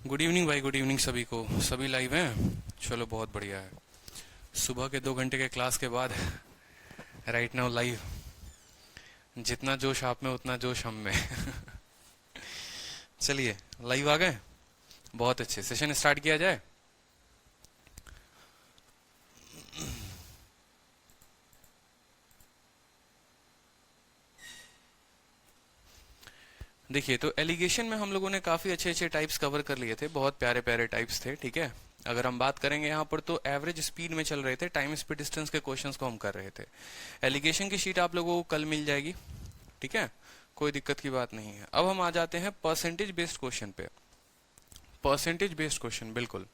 Good evening भाई, good evening सभी को। सभी लाइव हैं? चलो बहुत बढ़िया है। सुबह के 2 घंटे के क्लास के बाद राइट नाउ लाइव। जितना जोश आप में उतना जोश हम में। चलिए लाइव आ गए, बहुत अच्छे। सेशन स्टार्ट किया जाए। देखिए, तो एलिगेशन में हम लोगों ने काफी अच्छे अच्छे टाइप्स कवर कर लिए थे, बहुत प्यारे प्यारे टाइप्स थे। ठीक है, अगर हम बात करेंगे यहाँ पर तो एवरेज स्पीड में चल रहे थे, टाइम स्पीड डिस्टेंस के क्वेश्चंस को हम कर रहे थे। एलिगेशन की शीट आप लोगों को कल मिल जाएगी, ठीक है, कोई दिक्कत की बात नहीं है। अब हम आ जाते हैं परसेंटेज बेस्ड क्वेश्चन पे। परसेंटेज बेस्ड क्वेश्चन, बिल्कुल।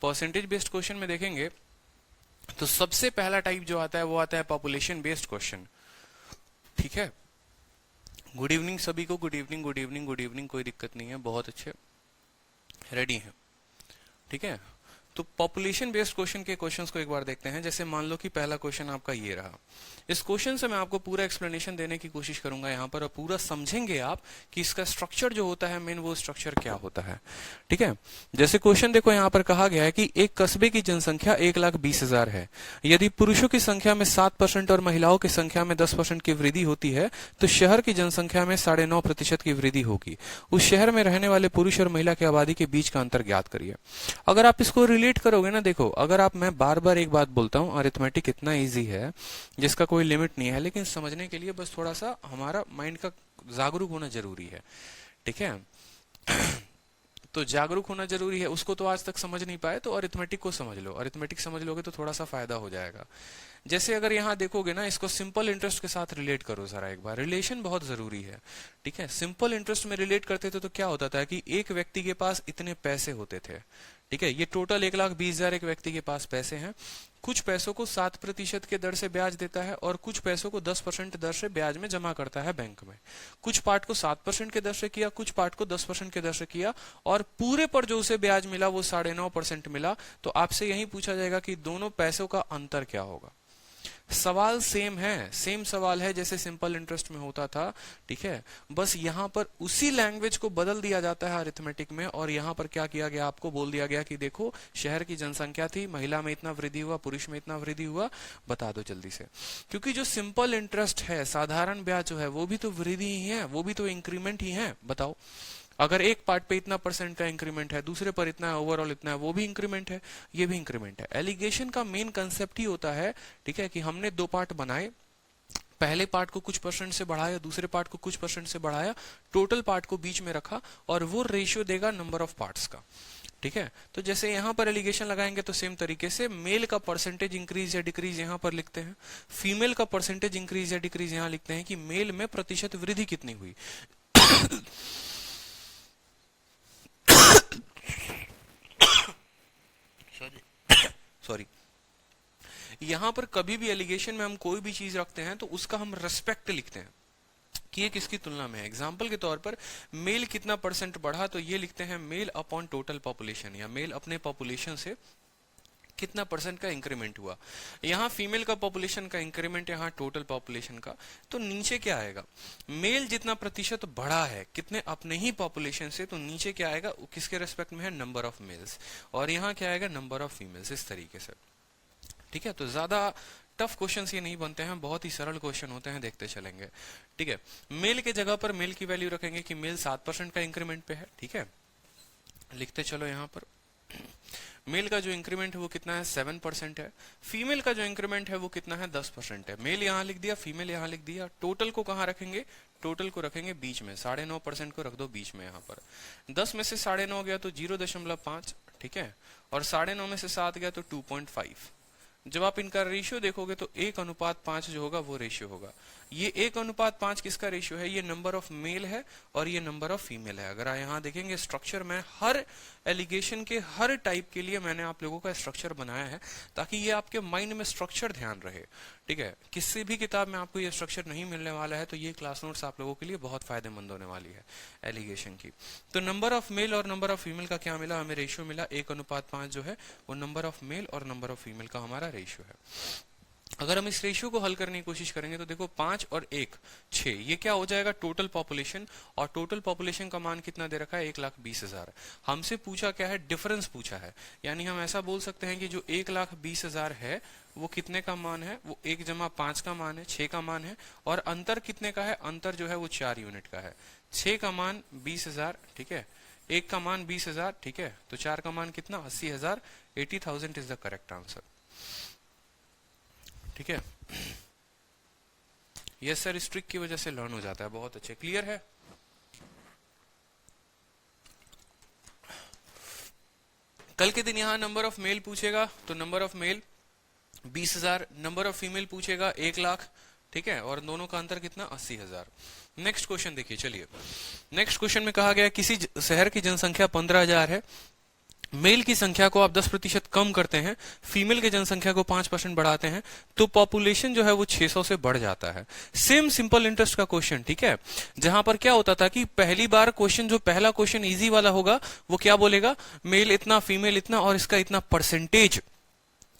परसेंटेज बेस्ड क्वेश्चन में देखेंगे तो सबसे पहला टाइप जो आता है वो आता है पॉपुलेशन बेस्ड क्वेश्चन। ठीक है, गुड इवनिंग सभी को। Good evening, good evening, good evening. कोई दिक्कत नहीं है, बहुत अच्छे रेडी हैं। ठीक है, तो पॉपुलेशन बेस्ड क्वेश्चन के क्वेश्चंस को एक बार देखते हैं। जैसे मान लो कि पहला क्वेश्चन आपका ये रहा। इस क्वेश्चन से मैं आपको पूरा एक्सप्लेनेशन देने की कोशिश करूंगा यहाँ पर, और पूरा समझेंगे आप कि इसका स्ट्रक्चर जो होता है मेन, वो स्ट्रक्चर क्या होता है। ठीक है, जैसे क्वेश्चन देखो, यहाँ पर कहा गया है कि एक कस्बे की जनसंख्या 1,20,000 है। यदि पुरुषों की संख्या में 7% और महिलाओं की संख्या में 10% की वृद्धि होती है तो शहर की जनसंख्या में 9.5% की वृद्धि होगी। उस शहर में रहने वाले पुरुष और महिला की आबादी के बीच का अंतर ज्ञात करिए। अगर आप इसको रिलेट करोगे ना, देखो, अगर आप, मैं बार बार एक बात बोलता हूँ, अरिथमेटिक इतना इजी है जिसका कोई लिमिट नहीं है, लेकिन समझने के लिए बस थोड़ा सा हमारा माइंड का जागरूक होना जरूरी है। ठीक है, तो जागरूक होना जरूरी है। उसको तो आज तक समझ नहीं पाए तो अरिथमेटिक को समझ लो। अरिथमेटिक समझ लोगे तो थोड़ा सा फायदा हो जाएगा। जैसे अगर यहाँ देखोगे ना, इसको सिंपल इंटरेस्ट के साथ रिलेट करो जरा एक बार। रिलेशन बहुत जरूरी है। ठीक है, सिंपल इंटरेस्ट में रिलेट करते थे तो क्या होता था कि एक व्यक्ति के पास इतने पैसे होते थे। ठीक है, ये टोटल 1,20,000 एक व्यक्ति के पास पैसे हैं। कुछ पैसों को 7% के दर से ब्याज देता है और कुछ पैसों को 10% दर से ब्याज में जमा करता है बैंक में। कुछ पार्ट को 7% के दर से किया, कुछ पार्ट को 10% के दर से किया, और पूरे पर जो उसे ब्याज मिला वो 9.5% मिला। तो आपसे यही पूछा जाएगा कि दोनों पैसों का अंतर क्या होगा। सवाल सेम है, सेम सवाल है जैसे सिंपल इंटरेस्ट में होता था। ठीक है, बस यहाँ पर उसी लैंग्वेज को बदल दिया जाता है अरिथमेटिक में, और यहाँ पर क्या किया गया, आपको बोल दिया गया कि देखो, शहर की जनसंख्या थी, महिला में इतना वृद्धि हुआ, पुरुष में इतना वृद्धि हुआ, बता दो जल्दी से। क्योंकि जो सिंपल इंटरेस्ट है, साधारण ब्याज जो है, वो भी तो वृद्धि ही है, वो भी तो इंक्रीमेंट ही है। बताओ, अगर एक पार्ट पे इतना % का इंक्रीमेंट है, दूसरे पर इतना है, ओवरऑल इतना है, वो भी इंक्रीमेंट है, ये भी इंक्रीमेंट है। एलिगेशन का मेन कंसेप्ट ही होता है, ठीक है, कि हमने 2 पार्ट बनाए, पहले पार्ट को कुछ % से बढ़ाया, दूसरे पार्ट को कुछ % से बढ़ाया, टोटल पार्ट को बीच में रखा, और वो रेशियो देगा नंबर ऑफ पार्ट्स का। ठीक है, तो जैसे यहाँ पर एलिगेशन लगाएंगे तो सेम तरीके से मेल का परसेंटेज इंक्रीज या डिक्रीज यहाँ पर लिखते हैं, फीमेल का परसेंटेज इंक्रीज या डिक्रीज यहाँ लिखते हैं कि मेल में प्रतिशत वृद्धि कितनी हुई। सॉरी, यहां पर कभी भी एलिगेशन में हम कोई भी चीज रखते हैं तो उसका हम रेस्पेक्ट लिखते हैं कि ये किसकी तुलना में है। एग्जाम्पल के तौर पर मेल कितना % बढ़ा, तो ये लिखते हैं मेल अपॉन टोटल पॉपुलेशन, या मेल अपने पॉपुलेशन से कितना % का इंक्रीमेंट हुआ। यहाँ फीमेल का पॉपुलेशन का इंक्रीमेंट, यहाँ टोटल पॉपुलेशन का। तो नीचे क्या आएगा, मेल जितना प्रतिशत बढ़ा है कितने, अपने ही पॉपुलेशन से, तो नीचे क्या आएगा, किसके रेस्पेक्ट में है, नंबर ऑफ मेल्स, और यहाँ क्या आएगा, नंबर ऑफ फीमेल्स, इस तरीके से। ठीक है, तो ज्यादा टफ क्वेश्चंस ये नहीं बनते हैं, बहुत ही सरल क्वेश्चन होते हैं, देखते चलेंगे। ठीक है, मेल के जगह पर मेल की वैल्यू रखेंगे कि मेल 7% का इंक्रीमेंट पे है। ठीक है, लिखते चलो यहाँ पर। मेल का जो इंक्रीमेंट है वो कितना है, 7% है। फीमेल का जो इंक्रीमेंट है वो कितना है, 10% है। मेल यहाँ लिख दिया, फीमेल यहाँ लिख दिया। टोटल को कहाँ रखेंगे, टोटल को रखेंगे बीच में, 9.5% को रख दो बीच में यहाँ पर। 10 में से 9.5 गया तो 0.5। ठीक है, और 9.5 में से 7 गया तो 2.5। जब आप इनका रेशियो देखोगे तो 1:5 जो होगा वो रेशियो होगा। ये 1:5 किसका रेशियो है, ये नंबर ऑफ मेल है और ये नंबर ऑफ फीमेल है। अगर आप यहाँ देखेंगे स्ट्रक्चर में, हर एलिगेशन के हर टाइप के लिए मैंने आप लोगों का स्ट्रक्चर बनाया है ताकि ये आपके माइंड में स्ट्रक्चर ध्यान रहे। ठीक है, किसी भी किताब में आपको ये स्ट्रक्चर नहीं मिलने वाला है, तो ये क्लास नोट्स आप लोगों के लिए बहुत फायदेमंद होने वाली है एलिगेशन की। तो नंबर ऑफ मेल और नंबर ऑफ फीमेल का क्या मिला, हमें रेशियो मिला 1:5 जो है वो नंबर ऑफ मेल और नंबर ऑफ फीमेल का हमारा रेशियो है। अगर हम इस रेशियो को हल करने की कोशिश करेंगे तो देखो 5 और 1 6, ये क्या हो जाएगा टोटल पॉपुलेशन, और टोटल पॉपुलेशन का मान कितना दे रखा है 1,20,000। हमसे पूछा क्या है, डिफरेंस पूछा है, यानी हम ऐसा बोल सकते हैं कि जो 1,20,000 है वो कितने का मान है, वो 1 जमा 5 का मान है, 6 का मान है, और अंतर कितने का है, अंतर जो है वो 4 यूनिट का है। 6 का मान 20,000, ठीक है, 1 का मान 20,000, ठीक है, तो 4 का मान कितना 80,000, 80,000 इज द करेक्ट आंसर। ठीक है, यस सर, इस ट्रिक की वजह से लर्न हो जाता है, बहुत अच्छे, क्लियर है। कल के दिन यहाँ नंबर ऑफ मेल पूछेगा तो number of male 20,000, number of female पूछेगा 1,00,000, ठीक है, और दोनों का अंतर कितना 80,000। नेक्स्ट क्वेश्चन देखिए, चलिए नेक्स्ट क्वेश्चन में कहा गया किसी शहर की जनसंख्या 15,000 है, मेल की संख्या को आप 10% कम करते हैं, फीमेल की जनसंख्या को 5% बढ़ाते हैं, तो पॉपुलेशन जो है वो 600 से बढ़ जाता है। सेम सिंपल इंटरेस्ट का क्वेश्चन, ठीक है, जहां पर क्या होता था कि पहली बार क्वेश्चन, जो पहला क्वेश्चन इजी वाला होगा वो क्या बोलेगा, मेल इतना फीमेल इतना और इसका इतना परसेंटेज।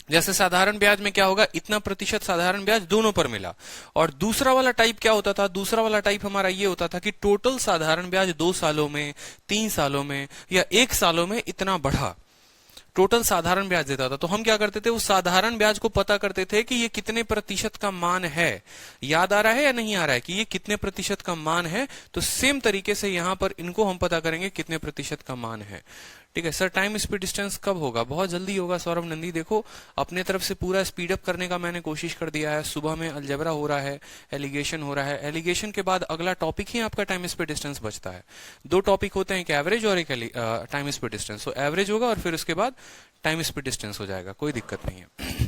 जैसे साधारण ब्याज में क्या होगा, इतना प्रतिशत साधारण ब्याज दोनों पर मिला। और दूसरा वाला टाइप क्या होता था, दूसरा वाला टाइप हमारा ये होता था कि टोटल साधारण ब्याज 2 सालों में, 3 सालों में या 1 सालों में इतना बढ़ा, टोटल साधारण ब्याज देता था। तो हम क्या करते थे, उस साधारण ब्याज को पता करते थे कि ये कितने प्रतिशत का मान है, याद आ रहा है या नहीं आ रहा है कि ये कितने प्रतिशत का मान है। तो सेम तरीके से यहां पर इनको हम पता करेंगे कितने प्रतिशत का मान है। ठीक है सर, टाइम स्पीड डिस्टेंस कब होगा, बहुत जल्दी होगा सौरभ नंदी। देखो अपने तरफ से पूरा स्पीड अप करने का मैंने कोशिश कर दिया है। सुबह में अलजेब्रा हो रहा है, एलिगेशन हो रहा है, एलिगेशन के बाद अगला टॉपिक ही आपका टाइम स्पीड डिस्टेंस बचता है। 2 टॉपिक होते हैं, एक एवरेज और एक टाइम स्पीड डिस्टेंस। तो एवरेज होगा और फिर उसके बाद टाइम स्पीड डिस्टेंस हो जाएगा, कोई दिक्कत नहीं है।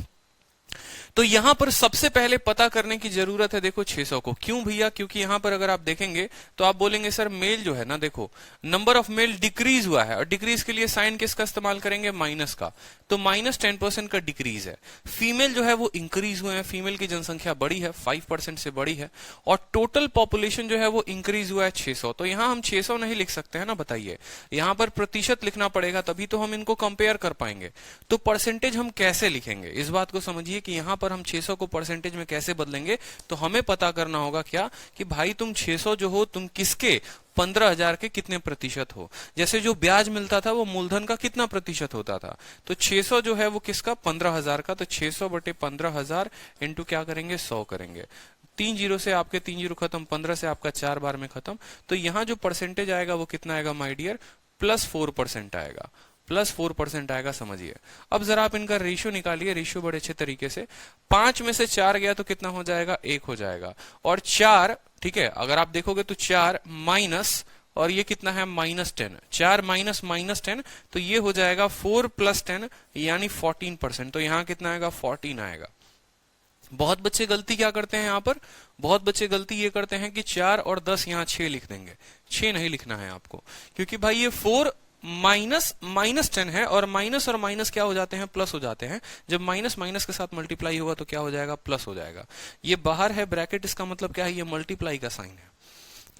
तो यहां पर सबसे पहले पता करने की जरूरत है, देखो 600 को। क्यों भैया, क्योंकि यहां पर अगर आप देखेंगे तो आप बोलेंगे सर मेल जो है ना, देखो नंबर ऑफ मेल डिक्रीज हुआ है, और डिक्रीज के लिए साइन किसका इस्तेमाल करेंगे, माइनस का। तो माइनस 10% का डिक्रीज है। फीमेल जो है वो इंक्रीज हुए हैं, फीमेल की जनसंख्या बढ़ी है, 5% से बढ़ी है, और टोटल पॉपुलेशन जो है वो इंक्रीज हुआ है 600। तो यहां हम 600 नहीं लिख सकते हैं ना, बताइए, यहां पर प्रतिशत लिखना पड़ेगा, तभी तो हम इनको कंपेयर कर पाएंगे। तो परसेंटेज हम कैसे लिखेंगे, इस बात को समझिए कि यहां पर हम 600 को परसेंटेज में कैसे बदलेंगे। तो हमें पता करना होगा क्या, कि भाई तुम 600 जो हो तुम किसके, 15,000 के कितने प्रतिशत हो। जैसे जो ब्याज मिलता था वो मूलधन का कितना प्रतिशत होता था, तो 600 जो है वो किसका, 15,000 का। तो 600 बटे 15,000 इंटू क्या करेंगे, 100 करेंगे। 3 जीरो से आपके 3 जीरो खत्म, 15 से आपका 4 बार में खत्म। तो यहां जो परसेंटेज आएगा वो कितना आएगा माय डियर, +4% आएगा, +4% आएगा, समझिए। अब जरा आप इनका रेशियो निकालिए, रेशियो बड़े अच्छे तरीके से। 5 में से 4 गया तो कितना हो जाएगा, 1 हो जाएगा। और 4, ठीक है, अगर आप देखोगे तो 4 माइनस, और ये कितना है -10, 4 माइनस -10, तो ये हो जाएगा 4 + 10 यानी 14%। तो यहाँ कितना आएगा, 14 आएगा। बहुत बच्चे गलती क्या करते हैं यहाँ पर, बहुत बच्चे गलती ये करते हैं कि 4 और 10 यहाँ 6 लिख देंगे। 6 नहीं लिखना है आपको, क्योंकि भाई ये 4 -10 है, और माइनस क्या हो जाते हैं, प्लस हो जाते हैं। जब माइनस माइनस के साथ मल्टीप्लाई होगा तो क्या हो जाएगा, प्लस हो जाएगा। ये बाहर है ब्रैकेट, इसका मतलब क्या है, ये मल्टीप्लाई का साइन है।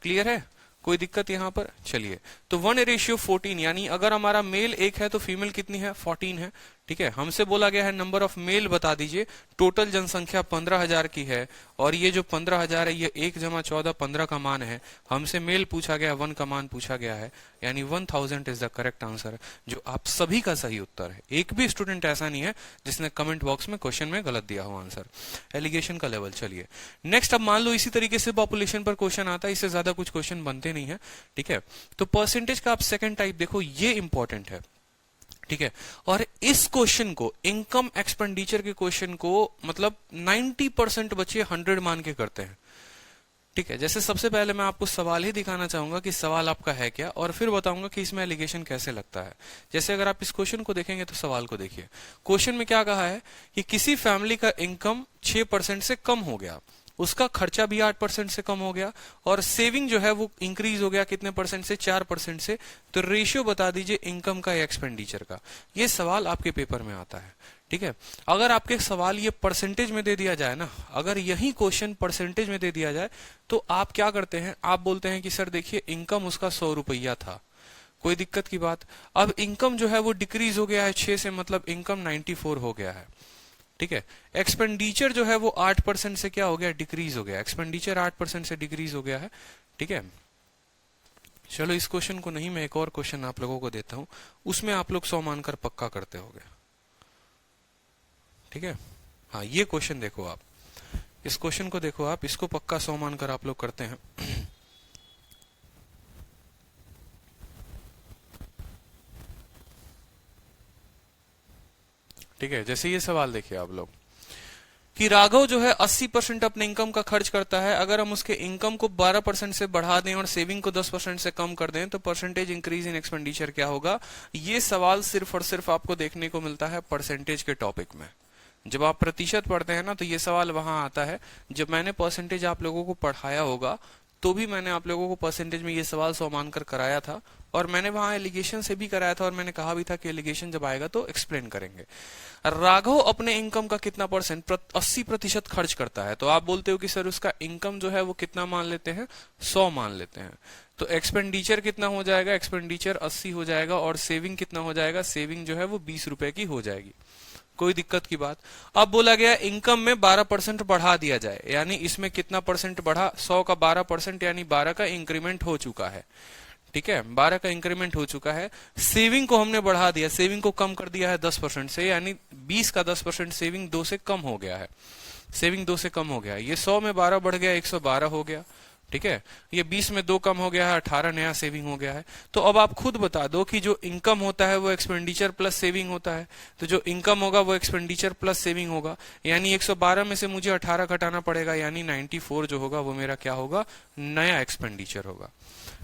क्लियर है, कोई दिक्कत यहां पर। चलिए, तो 1:14, यानी अगर हमारा मेल 1 है तो फीमेल कितनी है, 14 है। ठीक है, हमसे बोला गया है नंबर ऑफ मेल बता दीजिए, टोटल जनसंख्या 15,000 की है, और ये जो 15,000 है ये 1 जमा 14 15 का मान है। हमसे मेल पूछा गया, 1 का मान पूछा गया है, यानी 1000 इज द करेक्ट आंसर, जो आप सभी का सही उत्तर है। एक भी स्टूडेंट ऐसा नहीं है जिसने कमेंट बॉक्स में क्वेश्चन में गलत दिया हो आंसर। एलिगेशन का लेवल। चलिए नेक्स्ट, अब मान लो इसी तरीके से पॉपुलेशन पर क्वेश्चन आता है, इससे ज्यादा कुछ क्वेश्चन बनते नहीं है। ठीक है, तो परसेंटेज का आप सेकंड टाइप देखो, ये इंपॉर्टेंट है। ठीक है, और इस क्वेश्चन को, इनकम एक्सपेंडिचर के क्वेश्चन को, मतलब 90% बच्चे 100 मान के करते हैं। ठीक है, जैसे सबसे पहले मैं आपको सवाल ही दिखाना चाहूंगा कि सवाल आपका है क्या, और फिर बताऊंगा कि इसमें एलिगेशन कैसे लगता है। जैसे अगर आप इस क्वेश्चन को देखेंगे तो सवाल को देखिए। क्वेश्चन में क्या कहा है कि किसी फैमिली का इनकम 6% से कम हो गया, उसका खर्चा भी 8% से कम हो गया, और सेविंग जो है वो इंक्रीज हो गया कितने परसेंट से, 4% से। तो रेशियो बता दीजिए इनकम का या एक्सपेंडिचर का। ये सवाल आपके पेपर में आता है। ठीक है, अगर आपके सवाल ये परसेंटेज में दे दिया जाए ना, अगर यही क्वेश्चन परसेंटेज में दे दिया जाए तो आप क्या करते हैं, आप बोलते हैं कि सर देखिए इनकम उसका 100 रुपया था, कोई दिक्कत की बात। अब इनकम जो है वो डिक्रीज हो गया है 6 से, मतलब इनकम 94 हो गया है। ठीक है। एक्सपेंडिचर जो है वो 8% से क्या हो गया, डिक्रीज हो गया। एक्सपेंडिचर 8% से डिक्रीज हो गया है, ठीक है। चलो इस क्वेश्चन को नहीं, मैं एक और क्वेश्चन आप लोगों को देता हूं, उसमें आप लोग 100 मानकर पक्का करते होगे, ठीक है। हाँ ये क्वेश्चन देखो आप, इस क्वेश्चन को देखो आप, इसको पक्का 100 मानकर आप लोग करते हैं। ठीक है, जैसे ये सवाल देखिए आप लोग कि राघव जो है 80% अपने इनकम का खर्च करता है, अगर हम उसके इनकम को 12% से बढ़ा दें और सेविंग को 10% से कम कर दें तो परसेंटेज इंक्रीज इन एक्सपेंडिचर क्या होगा। ये सवाल सिर्फ और सिर्फ आपको देखने को मिलता है परसेंटेज के टॉपिक में। जब आप प्रतिशत पढ़ते हैं ना तो ये सवाल वहां आता है। जब मैंने परसेंटेज आप लोगों को पढ़ाया होगा तो भी मैंने आप लोगों को परसेंटेज में ये सवाल 100 मानकर कराया था, और मैंने वहां एलिगेशन से भी कराया था, और मैंने कहा भी था कि एलिगेशन जब आएगा तो एक्सप्लेन करेंगे। राघव अपने इनकम का कितना परसेंट, 80% खर्च करता है, तो आप बोलते हो कि सर उसका इनकम जो है वो कितना मान लेते हैं, 100 मान लेते हैं। तो एक्सपेंडिचर कितना हो जाएगा, एक्सपेंडिचर 80 हो जाएगा, और सेविंग कितना हो जाएगा, सेविंग जो है वो 20 रुपए की हो जाएगी। कोई दिक्कत की बात। अब बोला गया इनकम में 12% बढ़ा दिया जाए, यानी इसमें कितना परसेंट बढ़ा, 100 का 12%, यानी 12 का इंक्रीमेंट हो चुका है, ठीक है, 12 का इंक्रीमेंट हो चुका है। सेविंग को हमने बढ़ा दिया, सेविंग को कम कर दिया है 10% से, यानी 20 का 10% सेविंग 2 से कम हो गया है, सेविंग 2 से कम हो गया। ये 100 में 12 बढ़ गया, 112 हो गया, ठीक है। ये 20 में 2 कम हो गया है, 18 नया सेविंग हो गया है। तो अब आप खुद बता दो कि जो इनकम होता है वो एक्सपेंडिचर प्लस सेविंग होता है, तो जो इनकम होगा वो एक्सपेंडिचर प्लस सेविंग होगा, यानी 112 में से मुझे 18 घटाना पड़ेगा, यानी 94 जो होगा वो मेरा क्या होगा, नया एक्सपेंडिचर होगा।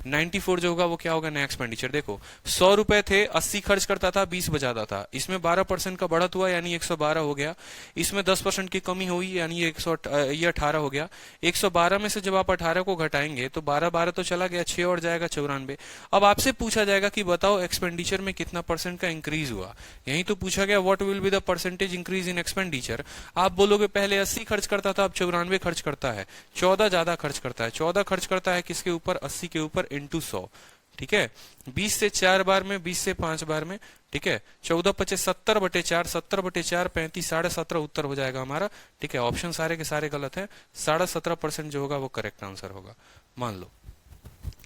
94 जो होगा वो क्या होगा, नया एक्सपेंडिचर। देखो 100 रुपए थे, 80 खर्च करता था, 20 बचाता था, इसमें 12% का बढ़त हुआ यानी 112 हो गया, इसमें 10% की कमी हुई यानी ये 18 हो गया। 112 में से जब आप 18 को घटाएंगे तो 12 12 तो चला गया, 6 और जाएगा 94। अब आपसे पूछा जाएगा कि बताओ एक्सपेंडिचर में कितना परसेंट का इंक्रीज हुआ। यही तो पूछा गया, what will be the percentage increase in expenditure. आप बोलोगे पहले 80 खर्च करता था, अब 94 खर्च करता है, 14 ज्यादा खर्च करता है। 14 खर्च करता है किसके ऊपर, 80 के ऊपर, इंटू 100, ठीक है। 20 से 4 बार में, 20 से 5 बार में, ठीक है। 14 पचे 70/4, 70/4 35, 17.5 उत्तर हो जाएगा हमारा, ठीक है। ऑप्शन सारे के सारे गलत है, 17.5% जो होगा वो करेक्ट आंसर होगा। मान लो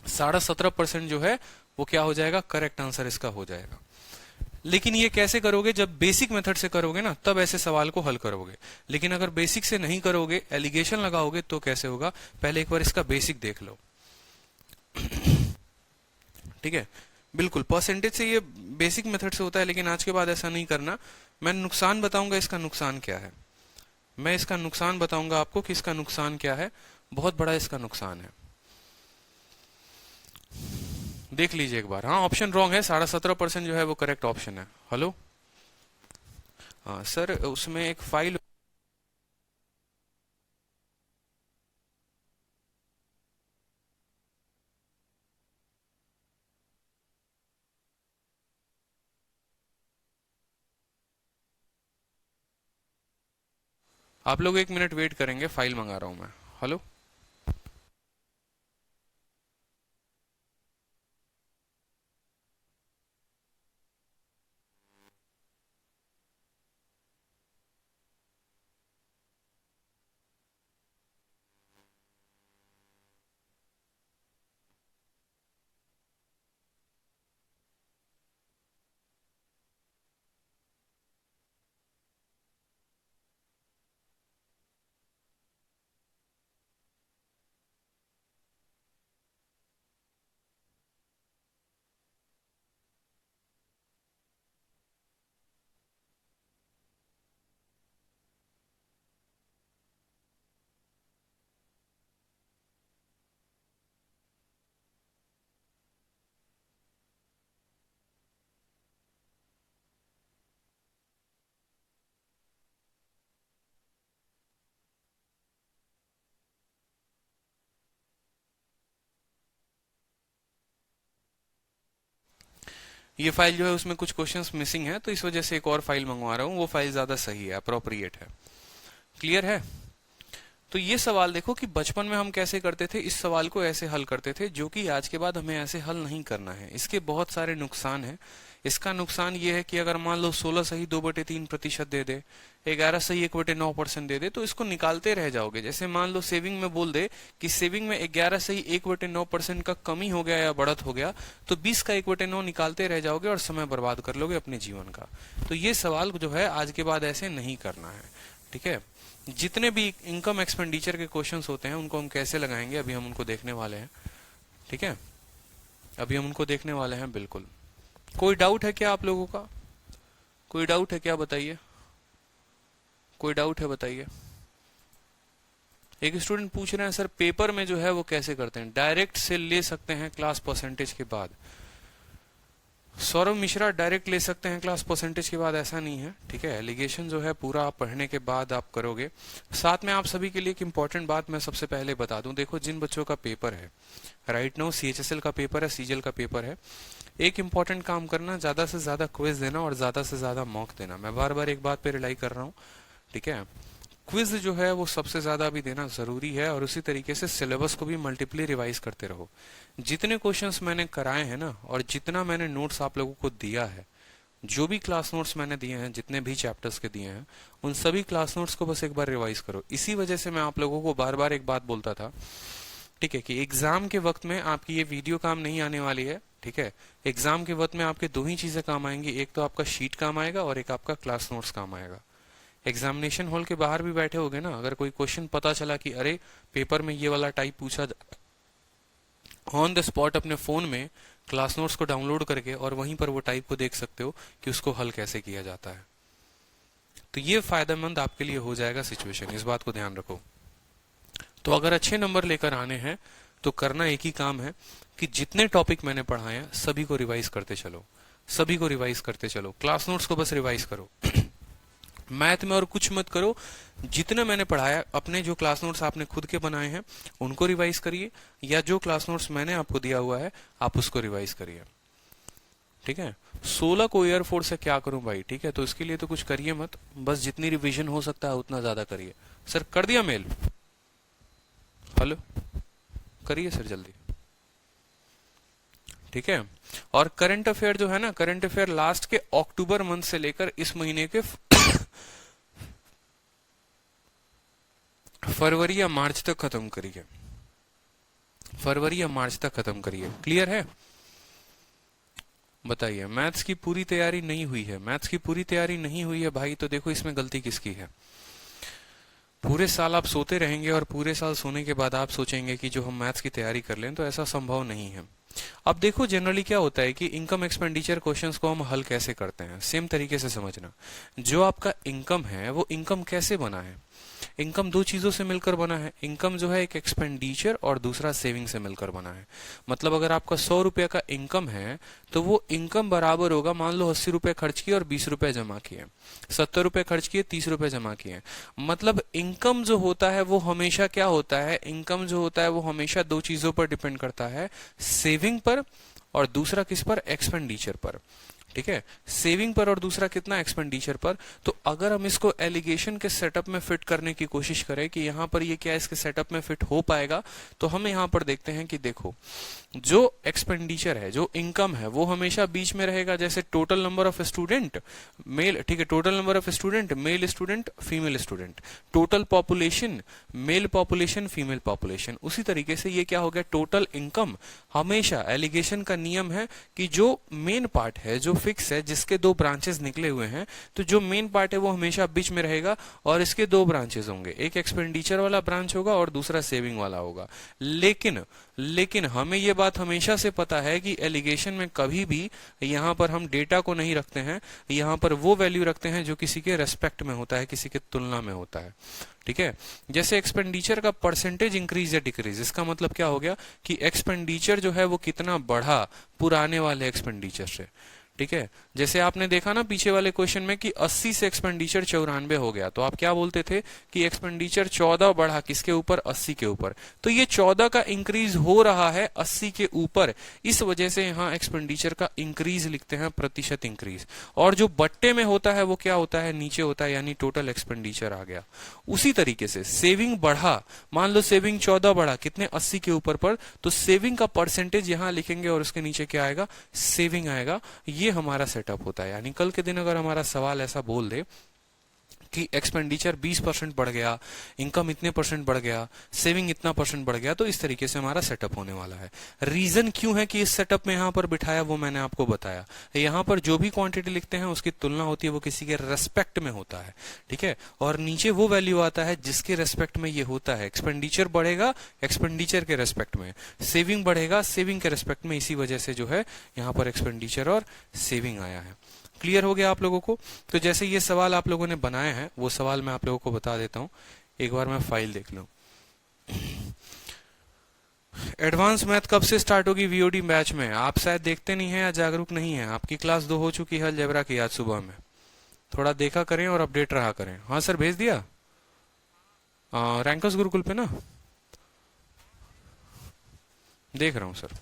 17.5% जो है वो क्या हो जाएगा, करेक्ट आंसर इसका हो जाएगा। लेकिन ये कैसे करोगे, जब बेसिक मेथड से करोगे ना तब ऐसे सवाल को हल करोगे, लेकिन अगर बेसिक से नहीं करोगे, एलिगेशन लगाओगे तो कैसे होगा। पहले एक बार इसका बेसिक देख लो, ठीक है। बिल्कुल परसेंटेज से ये बेसिक मेथड से होता है, लेकिन आज के बाद ऐसा नहीं करना। मैं नुकसान बताऊंगा, इसका नुकसान क्या है, मैं इसका नुकसान बताऊंगा आपको कि इसका नुकसान क्या है, बहुत बड़ा इसका नुकसान है। देख लीजिए एक बार। हाँ ऑप्शन रॉन्ग है, 17.5% जो है वो करेक्ट ऑप्शन है। हेलो, हाँ सर उसमें एक फाइल, आप लोग 1 मिनट वेट करेंगे, फाइल मंगा रहा हूं मैं। हेलो, ये फाइल जो है उसमें कुछ क्वेश्चंस मिसिंग है, तो इस वजह से एक और फाइल मंगवा रहा हूँ, वो फाइल ज्यादा सही है, अप्रोप्रिएट है। क्लियर है। तो ये सवाल देखो कि बचपन में हम कैसे करते थे, इस सवाल को ऐसे हल करते थे, जो कि आज के बाद हमें ऐसे हल नहीं करना है। इसके बहुत सारे नुकसान हैं। इसका नुकसान ये है कि अगर मान लो 16 सही 2/3% दे दे, 11 सही 1/9% दे दे, तो इसको निकालते रह जाओगे। जैसे मान लो सेविंग में बोल दे कि सेविंग में 11 सही 1/9% का कमी हो गया या बढ़त हो गया, तो 20 का 1/9 निकालते रह जाओगे और समय बर्बाद कर लोगे अपने जीवन का। तो ये सवाल जो है आज के बाद ऐसे नहीं करना है, ठीक है। जितने भी इनकम एक्सपेंडिचर के क्वेश्चंस होते हैं उनको हम कैसे लगाएंगे, अभी हम उनको देखने वाले हैं, ठीक है। अभी हम उनको देखने वाले हैं, बिल्कुल। कोई डाउट है क्या आप लोगों का? कोई डाउट है क्या, बताइए। कोई डाउट है, बताइए। एक स्टूडेंट पूछ रहे हैं सर पेपर में जो है वो कैसे करते हैं, डायरेक्ट से ले सकते हैं क्लास परसेंटेज के बाद। सौरभ मिश्रा डायरेक्ट ले सकते हैं क्लास परसेंटेज के बाद, ऐसा नहीं है, ठीक है। एलिगेशन जो है पूरा आप पढ़ने के बाद आप करोगे। साथ में आप सभी के लिए एक इंपॉर्टेंट बात मैं सबसे पहले बता दूं, देखो जिन बच्चों का पेपर है राइट नाउ, सीएचएसएल का पेपर है, सीजीएल का पेपर है, एक इंपॉर्टेंट काम करना, ज्यादा से ज्यादा क्विज देना और ज्यादा से ज्यादा मॉक देना। मैं बार बार एक बात पे रिलाई कर रहा हूँ, ठीक है। क्विज जो है वो सबसे ज्यादा भी देना जरूरी है, और उसी तरीके से सिलेबस को भी मल्टीपली रिवाइज करते रहो। जितने क्वेश्चंस मैंने कराए हैं ना, और जितना मैंने नोट्स आप लोगों को दिया है, जो भी क्लास नोट्स मैंने दिए हैं, जितने भी चैप्टर्स के दिए हैं, उन सभी क्लास नोट्स को बस एक बार रिवाइज करो। इसी वजह से मैं आप लोगों को बार बार एक बात बोलता था, ठीक है, कि एग्जाम के वक्त में आपकी ये वीडियो काम नहीं आने वाली है, ठीक है। एग्जाम के वक्त में आपके दो ही चीजें काम आएंगी, एक तो आपका शीट काम आएगा और एक आपका क्लास नोट्स काम आएगा। एग्जामिनेशन हॉल के बाहर भी बैठे होगे ना, अगर कोई क्वेश्चन पता चला कि अरे पेपर में ये वाला टाइप पूछा, ऑन द स्पॉट अपने फोन में क्लास नोट्स को डाउनलोड करके और वहीं पर वो टाइप को देख सकते हो कि उसको हल कैसे किया जाता है। तो ये फायदेमंद आपके लिए हो जाएगा सिचुएशन, इस बात को ध्यान रखो। तो अगर अच्छे नंबर लेकर आने हैं तो करना एक ही काम है कि जितने टॉपिक मैंने पढ़ाए हैं सभी को रिवाइज करते चलो, सभी को रिवाइज करते चलो। क्लास नोट्स को बस रिवाइज करो मैथ में और कुछ मत करो। जितना मैंने पढ़ाया, अपने जो क्लास नोट्स आपने खुद के बनाए हैं उनको रिवाइज करिए, या जो क्लास नोट्स मैंने आपको दिया हुआ है आप उसको रिवाइज करिए, ठीक है। 16 को एयरफोर्स से क्या करूं भाई, ठीक है, तो इसके लिए तो कुछ करिए मत, बस जितनी रिवीजन हो सकता है उतना ज्यादा करिए। सर कर दिया मेल, हेलो, करिए सर जल्दी, ठीक है। और करंट अफेयर जो है ना, करंट अफेयर लास्ट के अक्टूबर मंथ से लेकर इस महीने के फरवरी या मार्च तक खत्म करिए, फरवरी या मार्च तक खत्म करिए। क्लियर है? बताइए। मैथ्स की पूरी तैयारी नहीं हुई है, मैथ्स की पूरी तैयारी नहीं हुई है भाई, तो देखो इसमें गलती किसकी है। पूरे साल आप सोते रहेंगे और पूरे साल सोने के बाद आप सोचेंगे कि जो हम मैथ्स की तैयारी कर लें, तो ऐसा संभव नहीं है। अब देखो जनरली क्या होता है कि इनकम एक्सपेंडिचर क्वेश्चंस को हम हल कैसे करते हैं, सेम तरीके से समझना। जो आपका इनकम है वो इनकम कैसे बना है, इनकम दो चीजों से मिलकर बना है। इनकम जो है एक एक्सपेंडिचर और दूसरा सेविंग से मिलकर बना है। मतलब अगर आपका 100 रुपए का इनकम है तो वो इनकम बराबर होगा, मान लो 80 रुपए खर्च किए और 20 रुपए जमा किए, 70 रुपए खर्च किए 30 रुपए जमा किए। मतलब इनकम जो होता है वो हमेशा क्या होता है, इनकम जो होता है वो हमेशा दो चीजों पर डिपेंड करता है, सेविंग पर और दूसरा किस पर, एक्सपेंडिचर पर, ठीक है। सेविंग पर और दूसरा कितना, एक्सपेंडिचर पर। तो अगर हम इसको एलिगेशन के सेटअप में फिट करने की कोशिश करें कि यहाँ पर ये क्या इसके सेटअप में फिट हो पाएगा, तो हम यहाँ पर देखते हैं कि देखो जो एक्सपेंडिचर है, जो इनकम है, वो हमेशा बीच में रहेगा। जैसे total number of student male, ठीक है, total number of student male student female student, total population male population female population. उसी तरीके से ये क्या हो गया, टोटल इनकम। हमेशा एलिगेशन का नियम है कि जो मेन पार्ट है, जो फिक्स है, जिसके दो ब्रांचेस निकले हुए हैं, तो जो मेन पार्ट है वो हमेशा बीच में रहेगा और इसके दो ब्रांचेस होंगे, एक एक्सपेंडिचर वाला ब्रांच होगा और दूसरा सेविंग वाला होगा। लेकिन हमें ये बात हमेशा से पता है कि एलिगेशन में कभी भी यहाँ पर हम डेटा को नहीं रखते हैं, यहाँ पर वो वैल्यू रखते हैं जो किसी के रेस्पेक्ट में होता है, किसी के तुलना में होता है, ठीक है। जैसे एक्सपेंडिचर का परसेंटेज इंक्रीज या डिक्रीज, इसका मतलब क्या हो गया कि एक्सपेंडिचर जो है वो कितना बढ़ा पुराने वाले एक्सपेंडिचर से, ठीक है, जैसे आपने देखा ना पीछे वाले क्वेश्चन में कि 80 से एक्सपेंडिचर 94 हो गया, तो आप क्या बोलते थे कि एक्सपेंडिचर 14 बढ़ा किसके ऊपर, 80 के ऊपर। तो ये 14 का इंक्रीज हो रहा है 80 के ऊपर, इस वजह से यहाँ एक्सपेंडिचर का इंक्रीज लिखते हैं, प्रतिशत इंक्रीज। और जो बट्टे में होता है वो क्या होता है, नीचे होता है, यानी टोटल एक्सपेंडिचर आ गया। उसी तरीके से सेविंग बढ़ा, मान लो सेविंग 14 बढ़ा कितने, 80 के ऊपर पर, तो सेविंग का परसेंटेज यहां लिखेंगे और उसके नीचे क्या आएगा, सेविंग आएगा। ये हमारा सेटअप होता है। यानी कल के दिन अगर हमारा सवाल ऐसा बोल दे कि एक्सपेंडिचर 20% बढ़ गया, इनकम इतने परसेंट बढ़ गया, सेविंग इतना परसेंट बढ़ गया, तो इस तरीके से हमारा सेटअप होने वाला है। रीजन क्यों है कि इस सेटअप में यहां पर बिठाया वो मैंने आपको बताया। यहां पर जो भी क्वांटिटी लिखते हैं उसकी तुलना होती है वो किसी के रेस्पेक्ट में होता है, ठीक है, और नीचे वो वैल्यू आता है जिसके रेस्पेक्ट में ये होता है। एक्सपेंडिचर बढ़ेगा एक्सपेंडिचर के रेस्पेक्ट में, सेविंग बढ़ेगा सेविंग के रेस्पेक्ट में, इसी वजह से जो है यहाँ पर एक्सपेंडिचर और सेविंग आया है। क्लियर हो गया आप लोगों को। तो जैसे ये सवाल आप लोगों ने बनाए हैं वो सवाल मैं आप लोगों को बता देता हूं, एक बार मैं फाइल देख लूं। एडवांस मैथ कब से स्टार्ट होगी वीओडी बैच में? आप शायद देखते नहीं हैं या जागरूक नहीं है। आपकी क्लास 2 हो चुकी है अलजेब्रा की आज सुबह में, थोड़ा देखा करें और अपडेट रहा करें। हाँ सर भेज दिया रैंकर्स गुरुकुल पे ना, देख रहा हूं सर।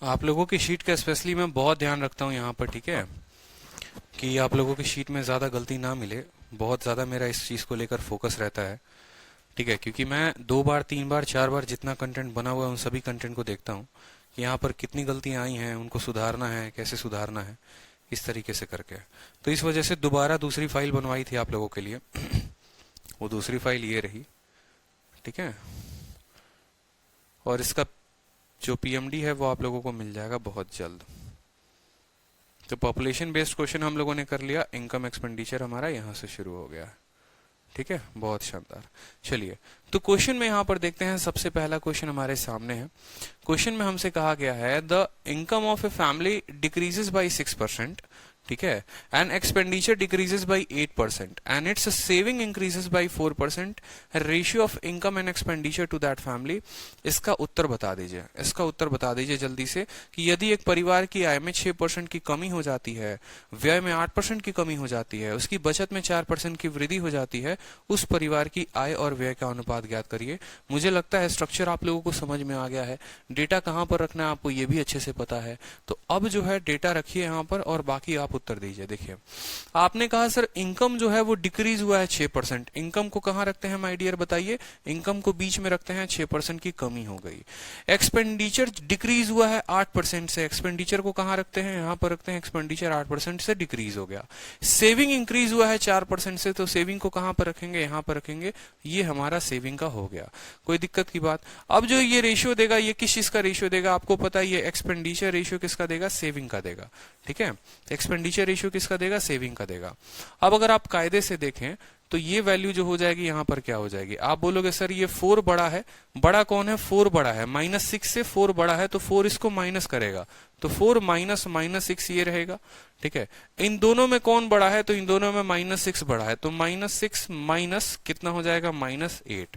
आप लोगों की शीट का स्पेशली मैं बहुत ध्यान रखता हूँ यहाँ पर, ठीक है, कि आप लोगों की शीट में ज़्यादा गलती ना मिले। बहुत ज़्यादा मेरा इस चीज़ को लेकर फोकस रहता है, ठीक है, क्योंकि मैं 2 बार 3 बार 4 बार जितना कंटेंट बना हुआ है उन सभी कंटेंट को देखता हूँ कि यहाँ पर कितनी गलतियाँ आई हैं, उनको सुधारना है, कैसे सुधारना है, इस तरीके से करके। तो इस वजह से दोबारा दूसरी फाइल बनवाई थी आप लोगों के लिए वो दूसरी फाइल ये रही, ठीक है, और इसका जो पीएमडी है वो आप लोगों को मिल जाएगा बहुत जल्द। तो पॉपुलेशन बेस्ड क्वेश्चन हम लोगों ने कर लिया, इनकम एक्सपेंडिचर हमारा यहाँ से शुरू हो गया, ठीक है, बहुत शानदार। चलिए तो क्वेश्चन में यहाँ पर देखते हैं, सबसे पहला क्वेश्चन हमारे सामने है। क्वेश्चन में हमसे कहा गया है the income of a family decreases by 6%, ठीक है, and expenditure decreases by 8% and its saving increases by 4%, ratio of income and expenditure to that family. इसका उत्तर बता दीजिए, इसका उत्तर बता दीजिए जल्दी से कि यदि एक परिवार की आय में 6% की कमी हो जाती है, व्यय में 8% की कमी हो जाती है, उसकी बचत में 4% की वृद्धि हो जाती है, उस परिवार की आय और व्यय का अनुपात ज्ञात करिए। मुझे लगता है स्ट्रक्चर आप लोगों को समझ में आ गया है, डेटा कहाँ पर रखना है आपको ये भी अच्छे से पता है। तो अब जो है डेटा रखिए यहाँ पर और बाकी आप उत्तर दीजिए। देखिए आपने कहा सर इनकम जो है वो डिक्रीज हुआ है 6%, इनकम को कहां रखते हैं माय डियर बताइए, इनकम को बीच में रखते हैं, 6% की कमी हो गई। एक्सपेंडिचर डिक्रीज हुआ है 8% से, एक्सपेंडिचर को कहां रखते हैं, यहां पर रखते हैं, एक्सपेंडिचर 8% से डिक्रीज हो गया। सेविंग इंक्रीज हुआ है 4% से, तो सेविंग को कहां पर रखेंगे, यहां पर रखेंगे, ये हमारा सेविंग का हो गया। कोई दिक्कत की बात? अब जो ये रेशियो देगा ये किस चीज का रेशियो देगा आपको पता है, ये एक्सपेंडिचर रेशियो किसका देगा, सेविंग का देगा, ठीक है, एक्सपेंडिचर रेशियो किसका देगा, सेविंग का देगा। अब अगर आप कायदे से देखें तो ये वैल्यू जो हो जाएगी यहाँ पर क्या हो जाएगी, आप बोलोगे सर ये 4 बड़ा है, बड़ा कौन है, 4 बड़ा है, -6 से 4 बड़ा है तो 4 इसको माइनस करेगा, तो 4 माइनस -6 ये रहेगा, ठीक है। इन दोनों में कौन बड़ा है, तो इन दोनों में -6 बड़ा है, तो -6 माइनस कितना हो जाएगा, -8।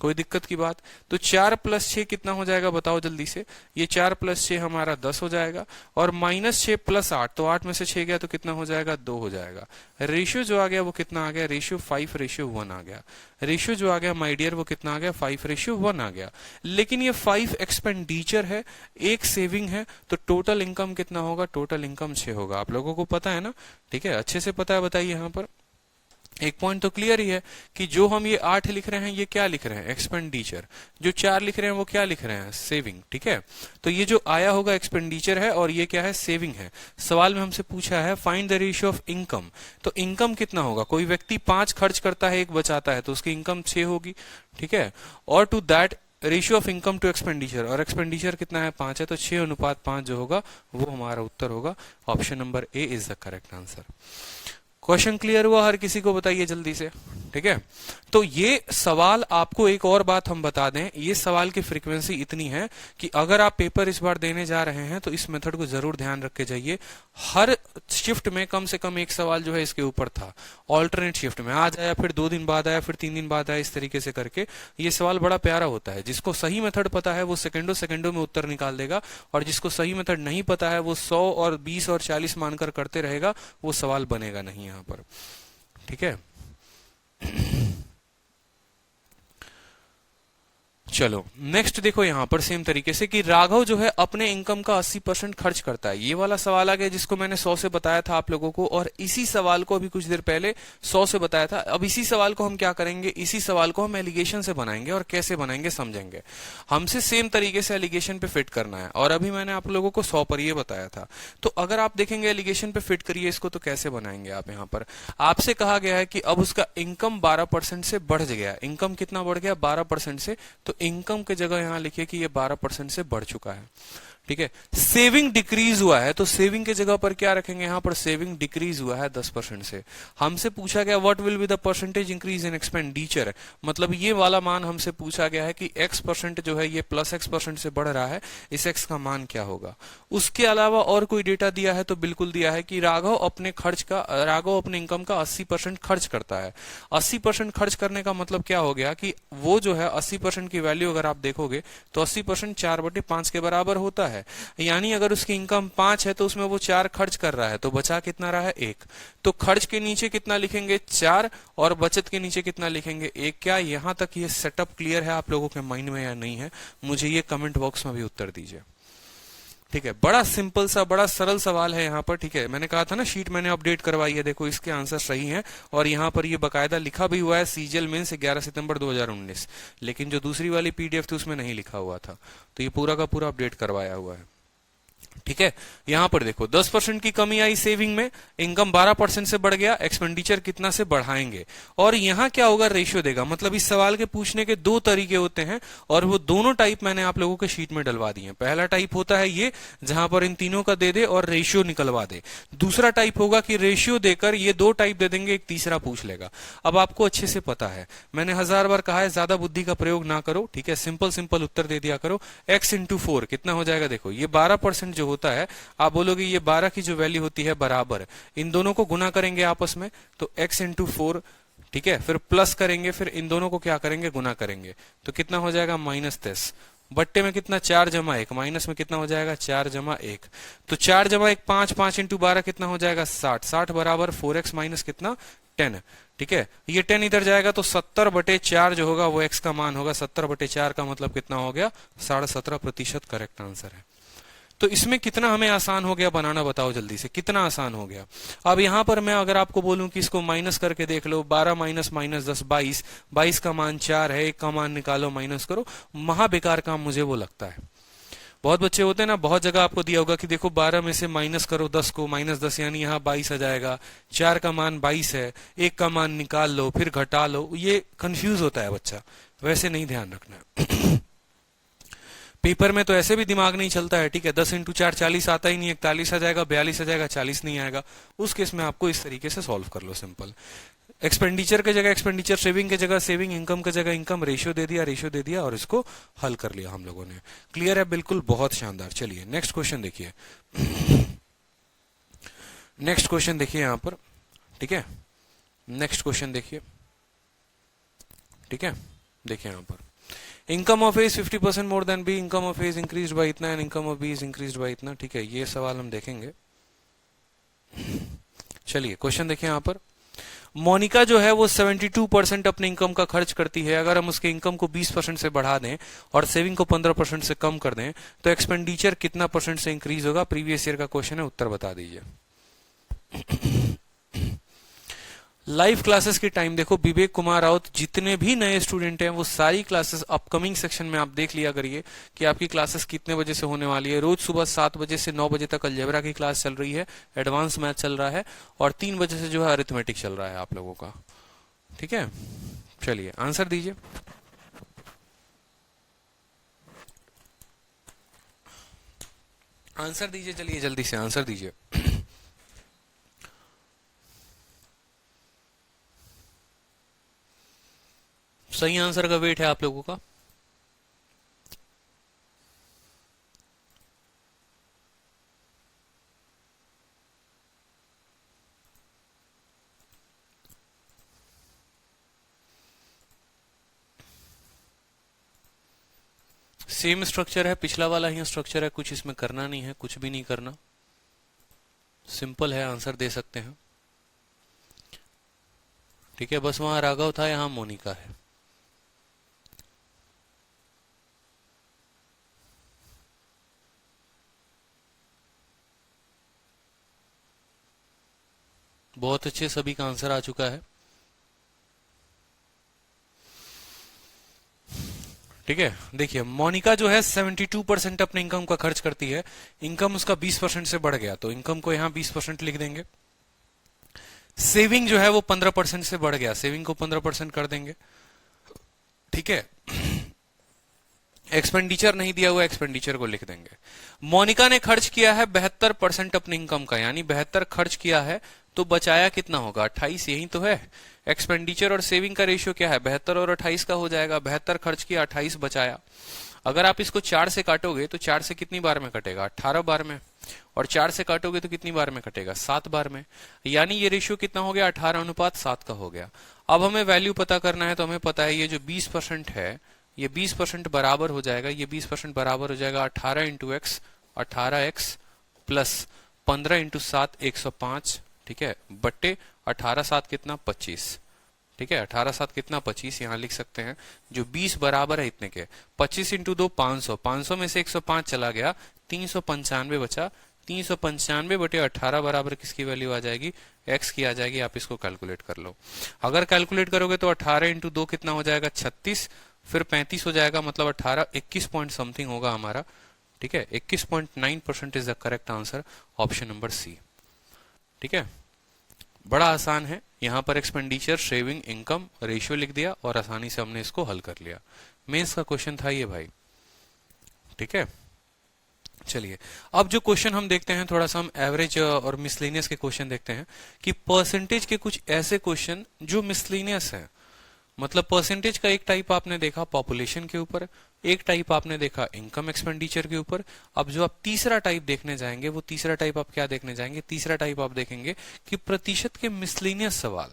कोई दिक्कत की बात, तो 4 + 6 कितना हो जाएगा बताओ जल्दी से, ये 4 + 6 हमारा 10 हो जाएगा, और -6 + 8, तो 8 में से 6 गया तो कितना हो जाएगा, 2 हो जाएगा। रेशियो जो आ गया वो कितना आ गया, रेशियो 5:1 आ गया। रेशियो जो आ गया माय डियर वो कितना आ गया, 5:1 आ गया। लेकिन ये 5 एक्सपेंडिचर है, 1 सेविंग है, तो टोटल इनकम कितना होगा, टोटल इनकम 6 होगा। आप लोगों को पता है ना, ठीक है, अच्छे से पता है, बताइए यहाँ पर एक पॉइंट तो क्लियर ही है कि जो हम ये 8 लिख रहे हैं ये क्या लिख रहे हैं, एक्सपेंडिचर, जो 4 लिख रहे हैं वो क्या लिख रहे हैं, सेविंग, ठीक है। तो ये जो आया होगा एक्सपेंडिचर है और ये क्या है, सेविंग है। सवाल में हमसे पूछा है find the ratio of income, तो इनकम कितना होगा, कोई व्यक्ति 5 खर्च करता है 1 बचाता है तो उसकी इनकम 6 होगी, ठीक है। और to that ratio of income to expenditure, और एक्सपेंडिचर कितना है, 5 है, तो 6:5 जो होगा वो हमारा उत्तर होगा। Option number A is the correct answer. Question clear हुआ हर किसी को, बताइए जल्दी से, ठीक है। तो ये सवाल, आपको एक और बात हम बता दें, ये सवाल की फ्रीक्वेंसी इतनी है कि अगर आप पेपर इस बार देने जा रहे हैं तो इस मेथड को जरूर ध्यान रख के जाइए। हर शिफ्ट में कम से कम एक सवाल जो है इसके ऊपर था, ऑल्टरनेट शिफ्ट में आज आया, फिर 2 दिन बाद आया, फिर 3 दिन बाद आया, इस तरीके से करके ये सवाल बड़ा प्यारा होता है। जिसको सही मेथड पता है वो सेकंडों में उत्तर निकाल देगा, और जिसको सही मेथड नहीं पता है वो 100 और 20 और 40 मानकर करते रहेगा, वो सवाल बनेगा नहीं यहाँ पर, ठीक है। चलो नेक्स्ट देखो यहाँ पर सेम तरीके से कि राघव जो है अपने इनकम का 80% खर्च करता है। ये वाला सवाल आ गया जिसको मैंने 100 से बताया था आप लोगों को, और इसी सवाल को अभी कुछ देर पहले 100 से बताया था। अब इसी सवाल को हम क्या करेंगे, इसी सवाल को हम एलिगेशन से बनाएंगे, और कैसे बनाएंगे समझेंगे। हमसे सेम तरीके से एलिगेशन पे फिट करना है, और अभी मैंने आप लोगों को 100 पर ये बताया था। तो अगर आप देखेंगे एलिगेशन पे फिट करिए इसको, तो कैसे बनाएंगे आप, यहाँ पर आपसे कहा गया है कि अब उसका इनकम 12% से बढ़ गया। इनकम कितना बढ़ गया, 12% से, तो इनकम के जगह यहां लिखिए कि ये 12% से बढ़ चुका है, ठीक है। सेविंग डिक्रीज हुआ है, तो सेविंग के जगह पर क्या रखेंगे, यहां पर सेविंग डिक्रीज हुआ है 10% से। हमसे पूछा गया what will be the percentage increase in expenditure, मतलब ये वाला मान हमसे पूछा गया है कि x% जो है ये +x% से बढ़ रहा है, इस x का मान क्या होगा। उसके अलावा और कोई डेटा दिया है तो बिल्कुल दिया है कि राघव अपने इनकम का 80% खर्च करता है। 80% खर्च करने का मतलब क्या हो गया कि वो जो है 80% की वैल्यू अगर आप देखोगे तो 80% 4/5 के बराबर होता है। यानी अगर उसकी इनकम 5 है तो उसमें वो 4 खर्च कर रहा है, तो बचा कितना रहा है, 1। तो खर्च के नीचे कितना लिखेंगे, 4, और बचत के नीचे कितना लिखेंगे, 1। क्या यहां तक ये सेटअप क्लियर है आप लोगों के माइंड में या नहीं है, मुझे ये कमेंट बॉक्स में भी उत्तर दीजिए, ठीक है। बड़ा सिंपल सा, बड़ा सरल सवाल है यहाँ पर, ठीक है। मैंने कहा था ना शीट मैंने अपडेट करवाई है, देखो इसके आंसर सही हैं, और यहाँ पर ये बकायदा लिखा भी हुआ है सीजीएल मेंस 11 सितंबर 2019, लेकिन जो दूसरी वाली पीडीएफ थी उसमें नहीं लिखा हुआ था, तो ये पूरा का पूरा अपडेट करवाया हुआ है, ठीक है। यहां पर देखो 10% की कमी आई सेविंग में, इनकम 12% से बढ़ गया, एक्सपेंडिचर कितना से बढ़ाएंगे, और यहां क्या होगा, रेशियो देगा। मतलब इस सवाल के पूछने के 2 तरीके होते हैं, और वो दोनों टाइप मैंने आप लोगों के शीट में डलवा दिए हैं। पहला टाइप होता है ये जहां पर इन तीनों का दे दे और रेशियो निकलवा दे। दूसरा टाइप होगा कि रेशियो देकर ये 2 टाइप दे देंगे, एक तीसरा पूछ लेगा। अब आपको अच्छे से पता है, मैंने 1000 बार कहा है ज्यादा बुद्धि का प्रयोग ना करो, ठीक है। सिंपल उत्तर दे दिया करो। x × 4 कितना हो जाएगा, देखो ये 12% जो होता है, आप बोलोगे ये 12 की जो वैल्यू होती है बराबर, इन दोनों को गुना करेंगे आपस में, तो x × 4, ठीक है। फिर प्लस करेंगे, फिर इन दोनों को क्या करेंगे, गुना करेंगे, तो कितना हो जाएगा, -10। बट्टे में कितना, 4 + 1, माइनस में कितना हो जाएगा, 4 + 1, तो 4 + 1 5, 5 × 12 कितना हो जाएगा, 60। 60 बराबर 4x माइनस कितना, 10, ठीक है। ये 10 इधर जाएगा तो 70/4 जो होगा वो x का मान होगा। 70/4 का मतलब कितना हो गया, 17.5% करेक्ट आंसर है। तो इसमें कितना हमें आसान हो गया बनाना, बताओ जल्दी से, कितना आसान हो गया। अब यहां पर मैं अगर आपको बोलूं कि इसको माइनस करके देख लो, 12 - -10 22, 22 का मान 4 है, 1 का मान निकालो, माइनस करो, महा बेकार काम मुझे वो लगता है। बहुत बच्चे होते हैं ना, बहुत जगह आपको दिया होगा कि देखो 12 में से माइनस करो 10 को, -10 यानी यहाँ 22 आ जाएगा, 4 का मान 22 है, 1 का मान निकाल लो, फिर घटा लो, ये कंफ्यूज होता है बच्चा। वैसे नहीं ध्यान रखना। पेपर में तो ऐसे भी दिमाग नहीं चलता है, ठीक है। 10 × 4 40 आता ही नहीं, 41 आ जाएगा, 42 आ जाएगा, 40 नहीं आएगा। उस केस में आपको इस तरीके से सॉल्व कर लो, सिंपल। एक्सपेंडिचर के जगह एक्सपेंडिचर, सेविंग के जगह सेविंग, इनकम के जगह इनकम, रेशियो दे दिया और इसको हल कर लिया हम लोगों ने। क्लियर है? बिल्कुल, बहुत शानदार। चलिए नेक्स्ट क्वेश्चन देखिए। नेक्स्ट क्वेश्चन देखिए यहां पर, ठीक है। नेक्स्ट क्वेश्चन देखिए, ठीक है। देखिए यहां पर, income of A is 50% more than B, income of A is increased by इतना and income of B is increased by इतना, ठीक है। ये सवाल हम देखेंगे। चलिए क्वेश्चन देखिए यहां पर, मोनिका जो है वो 72% अपने इनकम का खर्च करती है। अगर हम उसके इनकम को 20% से बढ़ा दें और सेविंग को 15% से कम कर दें तो एक्सपेंडिचर कितना परसेंट से इंक्रीज होगा? प्रीवियस ईयर का क्वेश्चन है, उत्तर बता दीजिए। लाइव क्लासेस की टाइम देखो, विवेक कुमार राउत, जितने भी नए स्टूडेंट हैं वो सारी क्लासेस अपकमिंग सेक्शन में आप देख लिया करिए कि आपकी क्लासेस कितने बजे से होने वाली है। रोज सुबह 7 बजे से 9 बजे तक अलजेब्रा की क्लास चल रही है, एडवांस मैथ चल रहा है, और 3 बजे से जो है अरिथमेटिक चल रहा है आप लोगों का, ठीक है। चलिए आंसर दीजिए। आंसर दीजिए, चलिए जल्दी से आंसर दीजिए। सही आंसर का वेट है आप लोगों का। सेम स्ट्रक्चर है, पिछला वाला ही स्ट्रक्चर है, कुछ इसमें करना नहीं है, कुछ भी नहीं करना, सिंपल है, आंसर दे सकते हैं, ठीक है। बस वहां राघव था, यहां मोनिका है। बहुत अच्छे, सभी का आंसर आ चुका है, ठीक है। देखिए मोनिका जो है 72% अपने इनकम का खर्च करती है। इनकम उसका 20% से बढ़ गया तो इनकम को यहां 20% लिख देंगे। सेविंग जो है वो 15% से बढ़ गया, सेविंग को 15% कर देंगे, ठीक है। एक्सपेंडिचर नहीं दिया हुआ, एक्सपेंडिचर को लिख देंगे। मोनिका ने खर्च किया है 72% अपने इनकम का, यानी 72 खर्च किया है तो बचाया कितना होगा? 28, यही तो है। एक्सपेंडिचर और सेविंग का रेशियो क्या है? 72 और 28 का हो जाएगा। 72 खर्च किया, 28 बचाया। अगर आप इसको 4 से काटोगे तो 4 से कितनी बार में कटेगा? 18 बार में। और 4 से काटोगे तो कितनी बार में कटेगा? 7 बार में। यानी ये रेशियो कितना हो गया? 18:7 का हो गया। अब हमें वैल्यू पता करना है, तो हमें पता है ये जो 20% है, ये 20% बराबर हो जाएगा, ये 20% बराबर हो जाएगा 18 into x, 18x plus 15 into 7, 105, ठीक है, बट्टे 18/7 कितना? 25, ठीक है। 18/7 कितना? 25, यहां लिख सकते हैं। जो 20 बराबर है इतने के, 25 इंटू 2 500, 500 में से 105 चला गया, 395 बचा। 395 बटे 18 बराबर किसकी वैल्यू आ जाएगी? x की आ जाएगी। आप इसको कैलकुलेट कर लो। अगर कैलकुलेट करोगे तो 18 इंटू 2 कितना हो जाएगा? 36, फिर 35 हो जाएगा, मतलब 18, 21 पॉइंट समथिंग होगा हमारा, ठीक है। 21.9% is the correct answer, option number C, ठीक है। बड़ा आसान है, यहां पर एक्सपेंडिचर, सेविंग, इनकम, रेशियो लिख दिया और आसानी से हमने इसको हल कर लिया। मेंस का क्वेश्चन था ये भाई, ठीक है। चलिए अब जो क्वेश्चन हम देखते हैं, थोड़ा सा हम एवरेज और मिसलेनियस के क्वेश्चन देखते हैं कि परसेंटेज के कुछ ऐसे क्वेश्चन जो मिसलेनियस हैं। मतलब परसेंटेज का एक टाइप आपने देखा पॉपुलेशन के ऊपर, एक टाइप आपने देखा इनकम एक्सपेंडिचर के ऊपर। अब जो आप तीसरा टाइप देखने जाएंगे, वो तीसरा टाइप आप क्या देखने जाएंगे? तीसरा टाइप आप देखेंगे कि प्रतिशत के मिसलेनियस सवाल,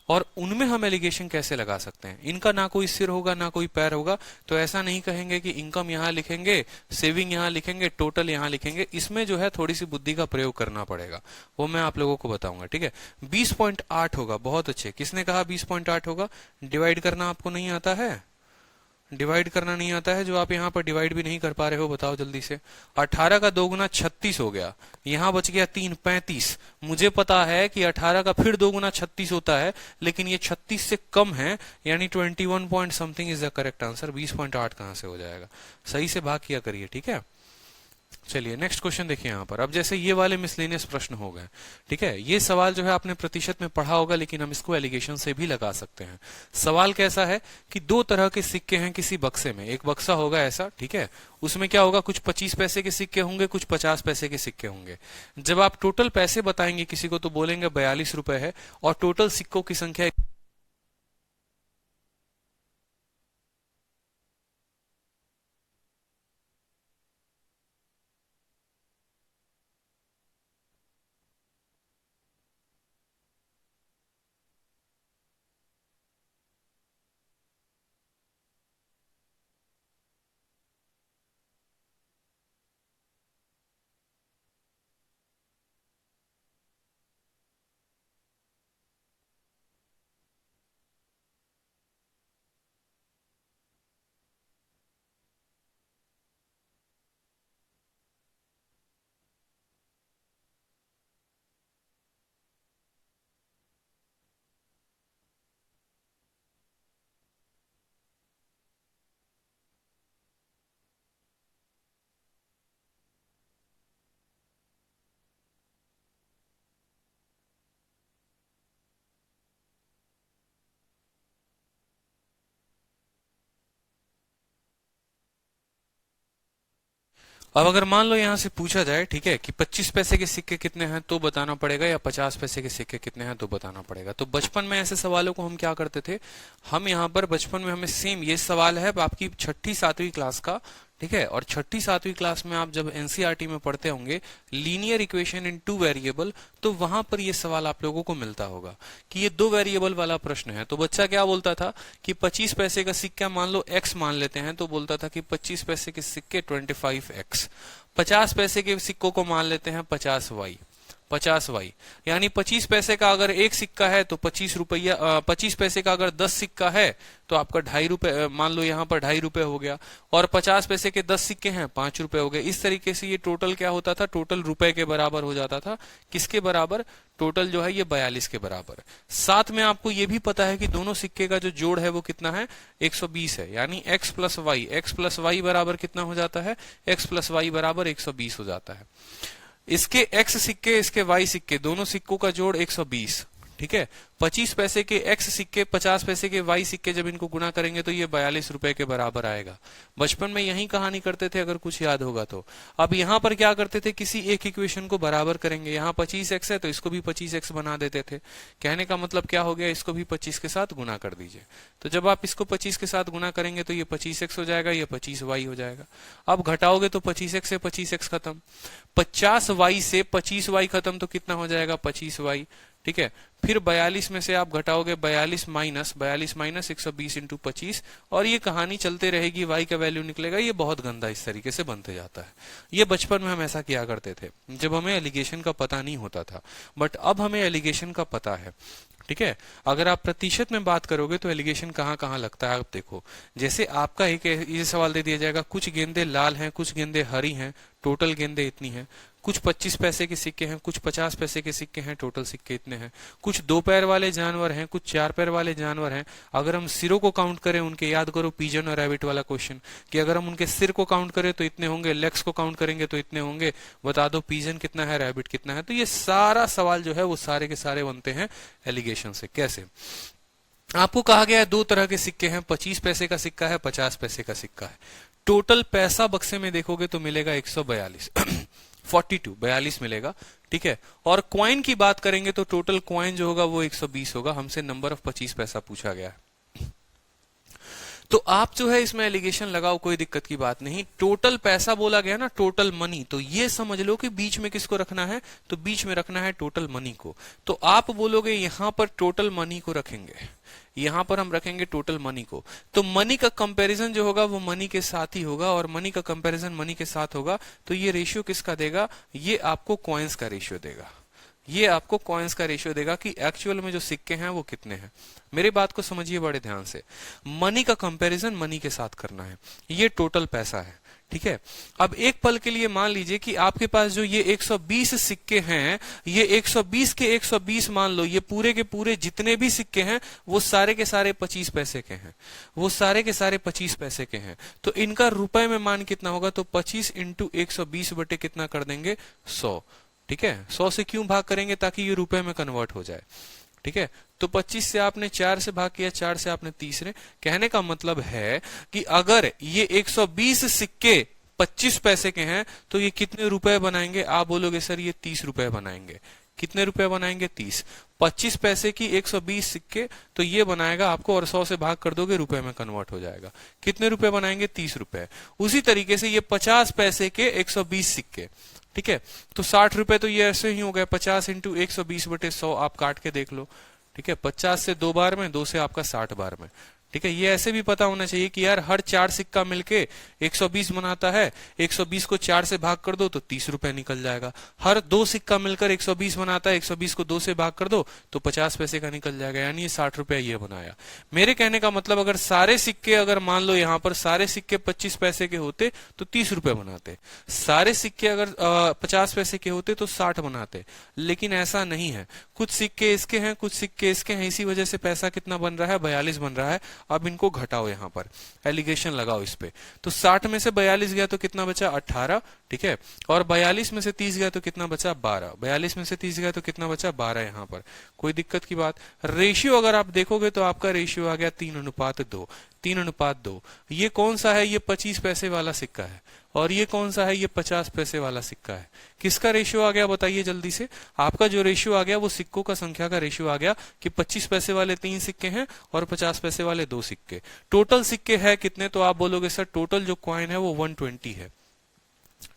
और उनमें हम एलिगेशन कैसे लगा सकते हैं। इनका ना कोई सिर होगा ना कोई पैर होगा, तो ऐसा नहीं कहेंगे कि इनकम यहां लिखेंगे, सेविंग यहां लिखेंगे, टोटल यहां लिखेंगे। इसमें जो है थोड़ी सी बुद्धि का प्रयोग करना पड़ेगा, वो मैं आप लोगों को बताऊंगा, ठीक है। 20.8 होगा, बहुत अच्छे। किसने कहा 20.8 होगा? डिवाइड करना आपको नहीं आता है? डिवाइड करना नहीं आता है? जो आप यहाँ पर डिवाइड भी नहीं कर पा रहे हो, बताओ जल्दी से। 18 का 2 गुना 36 हो गया, यहाँ बच गया 3, 35। मुझे पता है कि 18 का फिर 2 गुना 36 होता है, लेकिन ये 36 से कम है, यानी 21 point something is the correct answer. 20.8 कहां से हो जाएगा? सही से भाग किया करिए, ठीक है। चलिए नेक्स्ट क्वेश्चन देखिए यहाँ पर। अब जैसे ये वाले मिसलेनियस प्रश्न हो गए, ठीक है, ये सवाल जो है आपने प्रतिशत में पढ़ा होगा, लेकिन हम इसको एलिगेशन से भी लगा सकते हैं। सवाल कैसा है कि दो तरह के सिक्के हैं किसी बक्से में, एक बक्सा होगा ऐसा, ठीक है, उसमें क्या होगा, कुछ 25 पैसे के सिक्के होंगे, कुछ 50 पैसे के सिक्के होंगे। जब आप टोटल पैसे बताएंगे किसी को तो बोलेंगे 42 रुपए है, और टोटल सिक्कों की संख्या। अब अगर मान लो यहां से पूछा जाए, ठीक है, कि 25 पैसे के सिक्के कितने हैं तो बताना पड़ेगा, या 50 पैसे के सिक्के कितने हैं तो बताना पड़ेगा। तो बचपन में ऐसे सवालों को हम क्या करते थे, हम यहाँ पर बचपन में हमें सेम ये सवाल है आपकी छठी सातवीं क्लास का, ठीक है, और छठी सातवीं क्लास में आप जब एनसीईआरटी में पढ़ते होंगे linear equation in two variable, तो वहां पर ये सवाल आप लोगों को मिलता होगा कि ये दो वेरिएबल वाला प्रश्न है। तो बच्चा क्या बोलता था कि 25 पैसे का सिक्का मान लो x मान लेते हैं, तो बोलता था कि 25 पैसे के सिक्के 25x, 50 पैसे के सिक्कों को मान लेते हैं 50y, 50y, यानी 25 पैसे का अगर एक सिक्का है तो 25 रुपया, 25 पैसे का अगर 10 सिक्का है तो आपका 2.5 रुपए, मान लो यहाँ पर 2.5 रुपए हो गया, और 50 पैसे के 10 सिक्के हैं 5 रुपए हो गए। इस तरीके से ये टोटल क्या होता था, टोटल रुपए के बराबर हो जाता था। किसके बराबर, टोटल जो है ये 42 के बराबर। साथ में आपको ये भी पता है कि दोनों सिक्के का जो जोड़ है वो कितना है, 120 है, यानी x प्लस वाई बराबर कितना हो जाता है, x प्लस वाई बराबर 120 हो जाता है। इसके x सिक्के, इसके y सिक्के, दोनों सिक्कों का जोड़ 120, ठीक है। 25 पैसे के x सिक्के, 50 पैसे के y सिक्के जब इनको गुना करेंगे तो ये 42 रुपए के बराबर आएगा। बचपन में यही कहानी करते थे, अगर कुछ याद होगा तो। अब यहाँ पर क्या करते थे, किसी एक इक्वेशन को बराबर करेंगे, यहाँ 25x है तो इसको भी 25x बना देते थे। कहने का मतलब क्या हो गया, इसको भी 25 के साथ गुना कर दीजिए। तो जब आप इसको 25 के साथ गुना करेंगे तो ये 25x हो जाएगा, ये 25y हो जाएगा। अब घटाओगे तो 25x से 25x खत्म, 50y से 25y खत्म, तो कितना हो जाएगा 25y, ठीक है। फिर 42 में से आप घटाओगे 42 माइनस 120 इंटू 25, और ये कहानी चलते रहेगी, y का वैल्यू निकलेगा। ये बहुत गंदा इस तरीके से बनते जाता है। ये बचपन में हम ऐसा किया करते थे जब हमें एलिगेशन का पता नहीं होता था, बट अब हमें एलिगेशन का पता है, ठीक है। अगर आप प्रतिशत में बात करोगे तो एलिगेशन कहाँ कहाँ लगता है, आप देखो। जैसे आपका एक ये सवाल दे दिया जाएगा, कुछ गेंदे लाल हैं, कुछ गेंदे हरी हैं, टोटल गेंदे इतनी हैं। कुछ 25 पैसे के सिक्के हैं, कुछ 50 पैसे के सिक्के हैं, टोटल सिक्के इतने हैं। कुछ 2 पैर वाले जानवर हैं, कुछ 4 पैर वाले जानवर हैं। अगर हम सिरों को काउंट करें उनके, याद करो पिजन और रैबिट वाला क्वेश्चन, कि अगर हम उनके सिर को काउंट करें तो इतने होंगे, लेग्स को काउंट करेंगे तो इतने होंगे। बता दो पिजन कितना है, रैबिट कितना है। तो ये सारा सवाल जो है वो सारे के सारे बनते हैं एलिगेशन से। कैसे, आपको कहा गया है दो तरह के सिक्के हैं, 25 पैसे का सिक्का है, 50 पैसे का सिक्का है। टोटल पैसा बक्से में देखोगे तो मिलेगा 142 42 मिलेगा, ठीक है। और क्वाइन की बात करेंगे तो टोटल क्वाइन जो होगा वो 120 होगा। हमसे नंबर ऑफ 25 पैसा पूछा गया है। तो आप जो है इसमें एलिगेशन लगाओ, कोई दिक्कत की बात नहीं। टोटल पैसा बोला गया ना, टोटल मनी, तो ये समझ लो कि बीच में किसको रखना है, तो बीच में रखना है टोटल मनी को। तो आप बोलोगे यहां पर टोटल मनी को रखेंगे, यहां पर हम रखेंगे टोटल मनी को। तो मनी का कंपैरिजन जो होगा वो मनी के साथ ही होगा, और मनी का कंपैरिजन मनी के साथ होगा। तो ये रेशियो किसका देगा, ये आपको कॉइन्स का रेशियो देगा। ये आपको कॉइन्स का रेशियो देगा कि एक्चुअल में जो सिक्के हैं वो कितने हैं। मेरी बात को समझिए बड़े ध्यान से, मनी का कंपैरिजन मनी के साथ करना है, ये टोटल पैसा है, ठीक है। अब एक पल के लिए मान लीजिए कि आपके पास जो ये 120 सिक्के हैं, ये 120 के 120 मान लो, ये पूरे के पूरे जितने भी सिक्के हैं वो सारे के सारे 25 पैसे के हैं, वो सारे के सारे 25 पैसे के हैं। तो इनका रुपए में मान कितना होगा, तो 25 इंटू 120 बटे कितना कर देंगे, 100, ठीक है। 100 से क्यों भाग करेंगे, ताकि ये रुपए में कन्वर्ट हो जाए, ठीक है। तो 25 से आपने 4 से भाग किया, 4 से आपने 30 ने, कहने का मतलब है कि अगर ये 120 सिक्के 25 पैसे के हैं तो ये कितने रुपए बनाएंगे, आप बोलोगे सर ये 30 रुपए बनाएंगे। कितने रुपए बनाएंगे, 30। 25 पैसे की 120 सिक्के, तो ये बनाएगा आपको, और 100 से भाग कर दोगे, रुपए में कन्वर्ट हो जाएगा। कितने रुपए बनाएंगे, 30 रुपए। उसी तरीके से ये 50 पैसे के 120 सिक्के, ठीक है, तो 60 रुपए तो ये ऐसे ही हो गए। 50 इंटू 120 बटे 100 आप काट के देख लो, ठीक है। 50 से 2 बार में, 2 से आपका 60 बार में, ठीक है। ये ऐसे भी पता होना चाहिए कि यार हर 4 सिक्का मिलके 120 बनाता है, 120 को 4 से भाग कर दो तो 30 रुपए निकल जाएगा। हर 2 सिक्का मिलकर 120 बनाता है, 120 को 2 से भाग कर दो तो 50 पैसे का निकल जाएगा, यानी ये 60 रुपया ये बनाया। मेरे कहने का मतलब, अगर सारे सिक्के, अगर मान लो यहाँ पर सारे सिक्के 25 पैसे के होते तो 30 रुपए बनाते, सारे सिक्के अगर 50 पैसे के होते तो 60 बनाते, लेकिन ऐसा नहीं है। कुछ सिक्के इसके हैं, कुछ सिक्के इसके हैं, इसी वजह से पैसा कितना बन रहा है, 42 बन रहा है। अब इनको घटाओ, यहां पर एलिगेशन लगाओ इस पे, तो 60 में से 42 गया तो कितना बचा, 18, ठीक है। और 42 में से 30 गया तो कितना बचा, 12। 42 में से 30 गया तो कितना बचा, 12। यहां पर कोई दिक्कत की बात। रेशियो अगर आप देखोगे तो आपका रेशियो आ गया 3:2, 3:2। ये कौन सा है, ये 25 पैसे वाला सिक्का है, और ये कौन सा है, ये 50 पैसे वाला सिक्का है। किसका रेशियो आ गया बताइए जल्दी से, आपका जो रेशियो आ गया वो सिक्कों का संख्या का रेशियो आ गया कि 25 पैसे वाले 3 सिक्के हैं और 50 पैसे वाले 2 सिक्के। टोटल सिक्के है कितने, तो आप बोलोगे सर टोटल जो कॉइन है वो 120 है,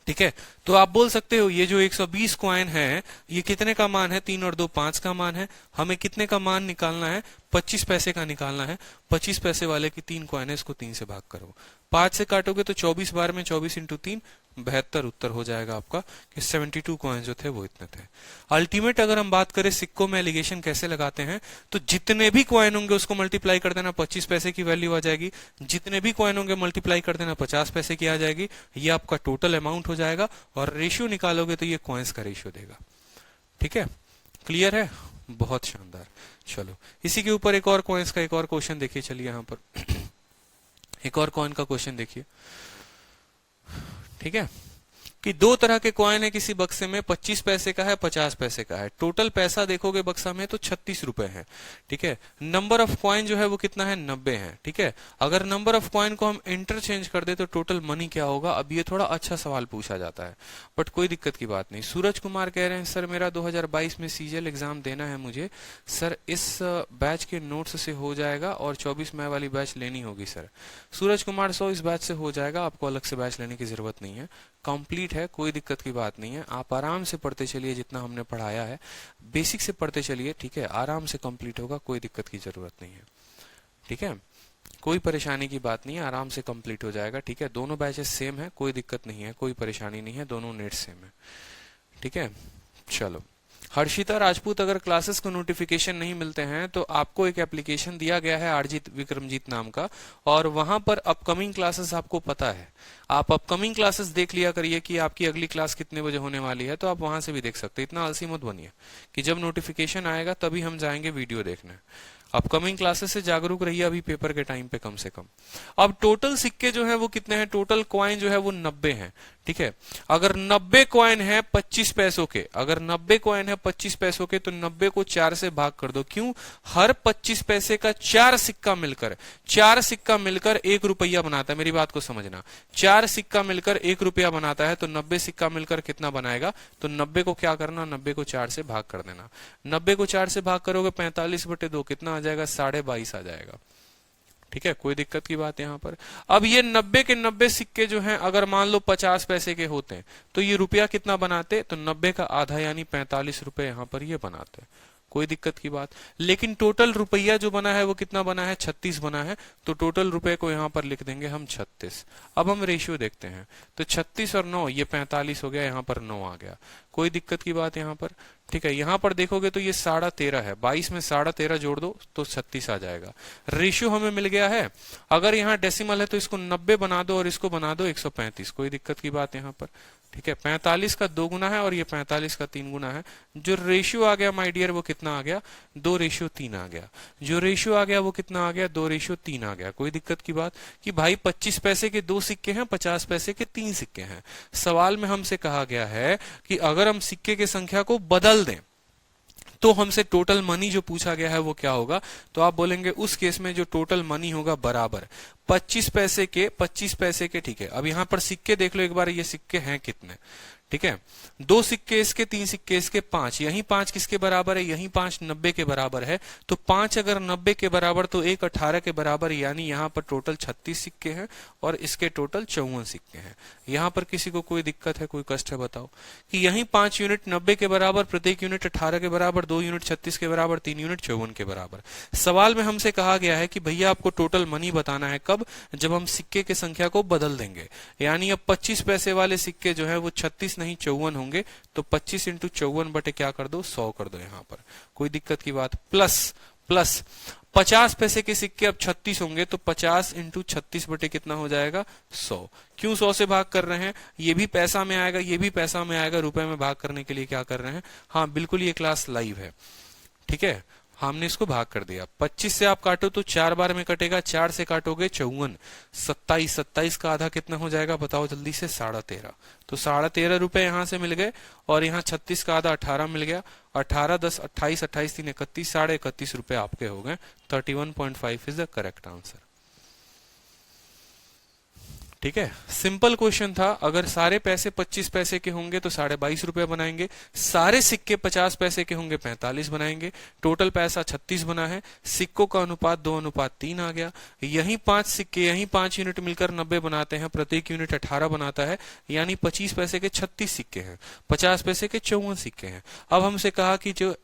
ठीक है। तो आप बोल सकते हो ये जो 120 कॉइन है ये कितने का मान है, 3 और 2 5 का मान है। हमें कितने का मान निकालना है, 25 पैसे का निकालना है। 25 पैसे वाले की 3 कॉइन है, इसको 3 से भाग करो, 5 से काटोगे तो 24 बार में 24 इंटू 3 72 उत्तर हो जाएगा आपका कि 72 कॉइन जो थे वो इतने थे। अल्टीमेट अगर हम बात करें सिक्कों में एलिगेशन कैसे लगाते हैं, तो जितने भी कॉइन होंगे उसको मल्टीप्लाई कर देना, 25 पैसे की वैल्यू आ जाएगी। जितने भी कॉइन होंगे मल्टीप्लाई कर देना, 50 पैसे की आ जाएगी। ये आपका टोटल अमाउंट हो जाएगा, और रेशियो निकालोगे तो ये कॉइन्स का रेशियो देगा, ठीक है। क्लियर है, बहुत शानदार। चलो इसी के ऊपर एक और कॉइन्स का एक और क्वेश्चन देखिए, चलिए यहाँ पर एक और कॉइन का क्वेश्चन देखिए, ठीक है, कि 2 तरह के कॉइन है किसी बक्से में, 25 पैसे का है, 50 पैसे का है। टोटल पैसा देखोगे बक्सा में तो 36 रुपए है, ठीक है। नंबर ऑफ कॉइन जो है वो कितना है, 90 है, ठीक है। अगर नंबर ऑफ कॉइन को हम इंटरचेंज कर दे तो टोटल मनी क्या होगा। अब ये थोड़ा अच्छा सवाल पूछा जाता है, बट कोई दिक्कत की बात नहीं। सूरज कुमार कह रहे हैं सर मेरा 2022 में सीजीएल एग्जाम देना है मुझे, सर इस बैच के नोट्स से हो जाएगा और 24 मई वाली बैच लेनी होगी सर। सूरज कुमार 100 इस बैच से हो जाएगा, आपको अलग से बैच लेने की जरूरत नहीं है, कंप्लीट है, कोई दिक्कत की बात नहीं है। आप आराम से पढ़ते चलिए, जितना हमने पढ़ाया है बेसिक से पढ़ते चलिए, ठीक है, आराम से कंप्लीट होगा, कोई दिक्कत की जरूरत नहीं है, ठीक है। कोई परेशानी की बात नहीं है, आराम से कंप्लीट हो जाएगा, ठीक है। दोनों बैचेस सेम है, कोई दिक्कत नहीं है, कोई परेशानी नहीं है, दोनों नेट सेम है, ठीक है। चलो हर्षिता राजपूत, अगर क्लासेस को नोटिफिकेशन नहीं मिलते हैं तो आपको एक एप्लीकेशन दिया गया है आरजीत विक्रमजीत नाम का, और वहां पर अपकमिंग क्लासेस आपको पता है। आप अपकमिंग क्लासेस देख लिया करिए कि आपकी अगली क्लास कितने बजे होने वाली है, तो आप वहां से भी देख सकते हैं। इतना आलसी मत बनिए कि जब नोटिफिकेशन आएगा तभी हम जाएंगे वीडियो देखने। अपकमिंग क्लासेस से जागरूक रहिए अभी पेपर के टाइम पे कम से कम। अब टोटल सिक्के जो है वो कितने हैं, टोटल कॉइन जो है वो 90 हैं, ठीक है। अगर 90 कॉइन है 25 पैसों के, अगर 90 कॉइन है 25 पैसों के, तो 90 को 4 से भाग कर दो। क्यों, हर 25 पैसे का 4 सिक्का मिलकर 1 रुपया बनाता है। मेरी बात को समझना, 4 सिक्का मिलकर 1 रुपया बनाता है, तो 90 सिक्का मिलकर कितना बनाएगा, तो 90 को क्या करना, 90 को 4 से भाग कर देना। 90 को 4 से भाग करोगे 45/2 कितना आ जाएगा, 22.5 आ जाएगा, ठीक है। कोई दिक्कत की बात यहाँ पर। अब ये 90 के 90 सिक्के जो हैं, अगर मान लो 50 पैसे के होते हैं तो ये रुपया कितना बनाते, तो 90 का आधा यानी 45 रुपए यहाँ पर ये बनाते। कोई दिक्कत की बात। लेकिन टोटल रुपया जो बना है वो कितना बना है, 36 बना है, तो टोटल रुपए को यहाँ पर लिख देंगे हम 36। अब हम रेशियो देखते हैं, तो 36 और 9 ये 45 हो गया, यहाँ पर 9 आ गया, कोई दिक्कत की बात यहाँ पर, ठीक है। यहाँ पर देखोगे तो ये 13.5 है, 22 में 13.5 जोड़ दो तो 36 आ जाएगा। रेशियो हमें मिल गया है। अगर यहाँ डेसिमल है तो इसको 90 बना दो और इसको बना दो 135, कोई दिक्कत की बात यहाँ पर, ठीक है। 45 का 2 गुना है और ये 45 का 3 गुना है। जो रेशियो आ गया माय डियर वो कितना आ गया, 2:3 आ गया। जो रेशियो आ गया वो कितना आ गया, 2:3 आ गया। कोई दिक्कत की बात कि भाई 25 पैसे के 2 सिक्के हैं, 50 पैसे के 3 सिक्के हैं। सवाल में हमसे कहा गया है कि अगर हम सिक्के की संख्या को बदल दें तो हमसे टोटल मनी जो पूछा गया है वो क्या होगा, तो आप बोलेंगे उस केस में जो टोटल मनी होगा बराबर 25 पैसे के 25 पैसे के, ठीक है। अब यहां पर सिक्के देख लो एक बार, ये सिक्के हैं कितने, ठीक है। 2 सिक्के इसके, 3 सिक्के इसके, 5, यही 5 किसके बराबर है, यही 5 90 के बराबर है। तो 5 अगर 90 के बराबर तो 1 18 के बराबर, यानी यहाँ पर टोटल 36 सिक्के हैं और इसके टोटल 54 सिक्के हैं। यहाँ पर किसी को कोई दिक्कत है, कोई कष्ट है बताओ, कि यही 5 यूनिट 90 के बराबर, प्रत्येक यूनिट 18 के बराबर, 2 यूनिट 36 के बराबर, 3 यूनिट 54 के बराबर। सवाल में हमसे कहा गया है कि भैया आपको टोटल मनी बताना है, कब, जब हम सिक्के की संख्या को बदल देंगे। यानी अब 25 पैसे वाले सिक्के जो है वो 36 नहीं 54 होंगे, तो 25 इंटू 54 बटे क्या कर दो, 100 कर दो यहाँ पर, कोई दिक्कत की बात। प्लस 50 पैसे के सिक्के अब 36 होंगे, तो 50 इंटू 36 बटे कितना हो जाएगा, 100। क्यों 100 से भाग कर रहे हैं, ये भी पैसा में आएगा, ये भी पैसा में आएगा, रुपए में भाग करने के लिए क्या कर रहे हैं, हाँ बिल्कुल ये क्लास लाइव है, ठीक है। हमने इसको भाग कर दिया, 25 से आप काटो तो 4 बार में कटेगा, 4 से काटोगे 54, 27, 27 का आधा कितना हो जाएगा बताओ जल्दी से, 13.5। तो 13.5 रुपए यहां से मिल गए और यहाँ 36 का आधा 18 मिल गया, 18 10 28, 28 3 31, 31.5 रुपए आपके हो गए। 31.5 इज द करेक्ट आंसर, ठीक है। सिंपल क्वेश्चन था। अगर सारे पैसे 25 पैसे के होंगे तो 22.5 रुपए बनाएंगे, सारे सिक्के 50 पैसे के होंगे 45 बनाएंगे, टोटल पैसा 36 बना है, सिक्कों का अनुपात 2:3 आ गया। यही 5 सिक्के, यही 5 यूनिट मिलकर 90 बनाते हैं, प्रत्येक यूनिट 18 बनाता है, यानी 25 पैसे के 36 सिक्के हैं, 50 पैसे के 54 सिक्के हैं। अब हमसे कहा कि जो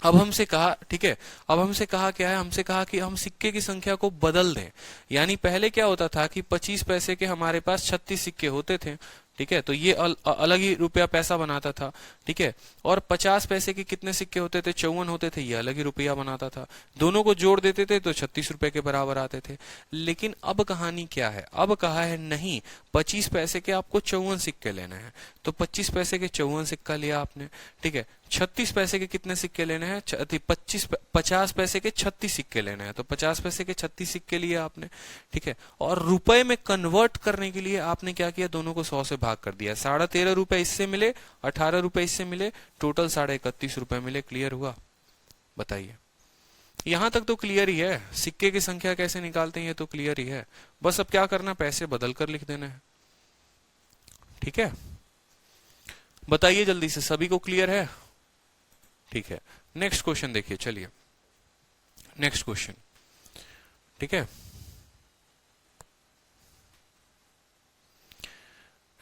अब हमसे कहा, ठीक है, अब हमसे कहा क्या है, हमसे कहा कि हम सिक्के की संख्या को बदल दें। यानी पहले क्या होता था कि 25 पैसे के हमारे पास 36 सिक्के होते थे, ठीक है, तो ये अलग ही रुपया पैसा बनाता था, ठीक है। और 50 पैसे के कितने सिक्के होते थे, 54 होते थे, ये अलग ही रुपया बनाता था। दोनों को जोड़ देते थे तो 36 रुपए के बराबर आते थे। लेकिन अब कहानी क्या है, अब कहा है नहीं, 25 पैसे के आपको 54 सिक्के लेने हैं, तो 25 पैसे के 54 सिक्का लिया आपने, ठीक है। 36 पैसे के कितने सिक्के लेने हैं, 50 पैसे के 36 सिक्के लेने हैं, तो 50 पैसे के 36 सिक्के लिए आपने, ठीक है। और रुपए में कन्वर्ट करने के लिए आपने क्या किया, दोनों को 100 से भाग कर दिया। 13.5 रुपए इससे मिले, 18 रुपए इससे मिले, टोटल 31.5 रुपए मिले। क्लियर हुआ, बताइए। यहां तक तो क्लियर ही है, सिक्के की संख्या कैसे निकालते हैं ये तो क्लियर ही है। बस अब क्या करना, पैसे बदल कर लिख देना है, ठीक है। बताइए जल्दी से, सभी को क्लियर है, ठीक है। नेक्स्ट क्वेश्चन देखिए, चलिए नेक्स्ट क्वेश्चन, ठीक है।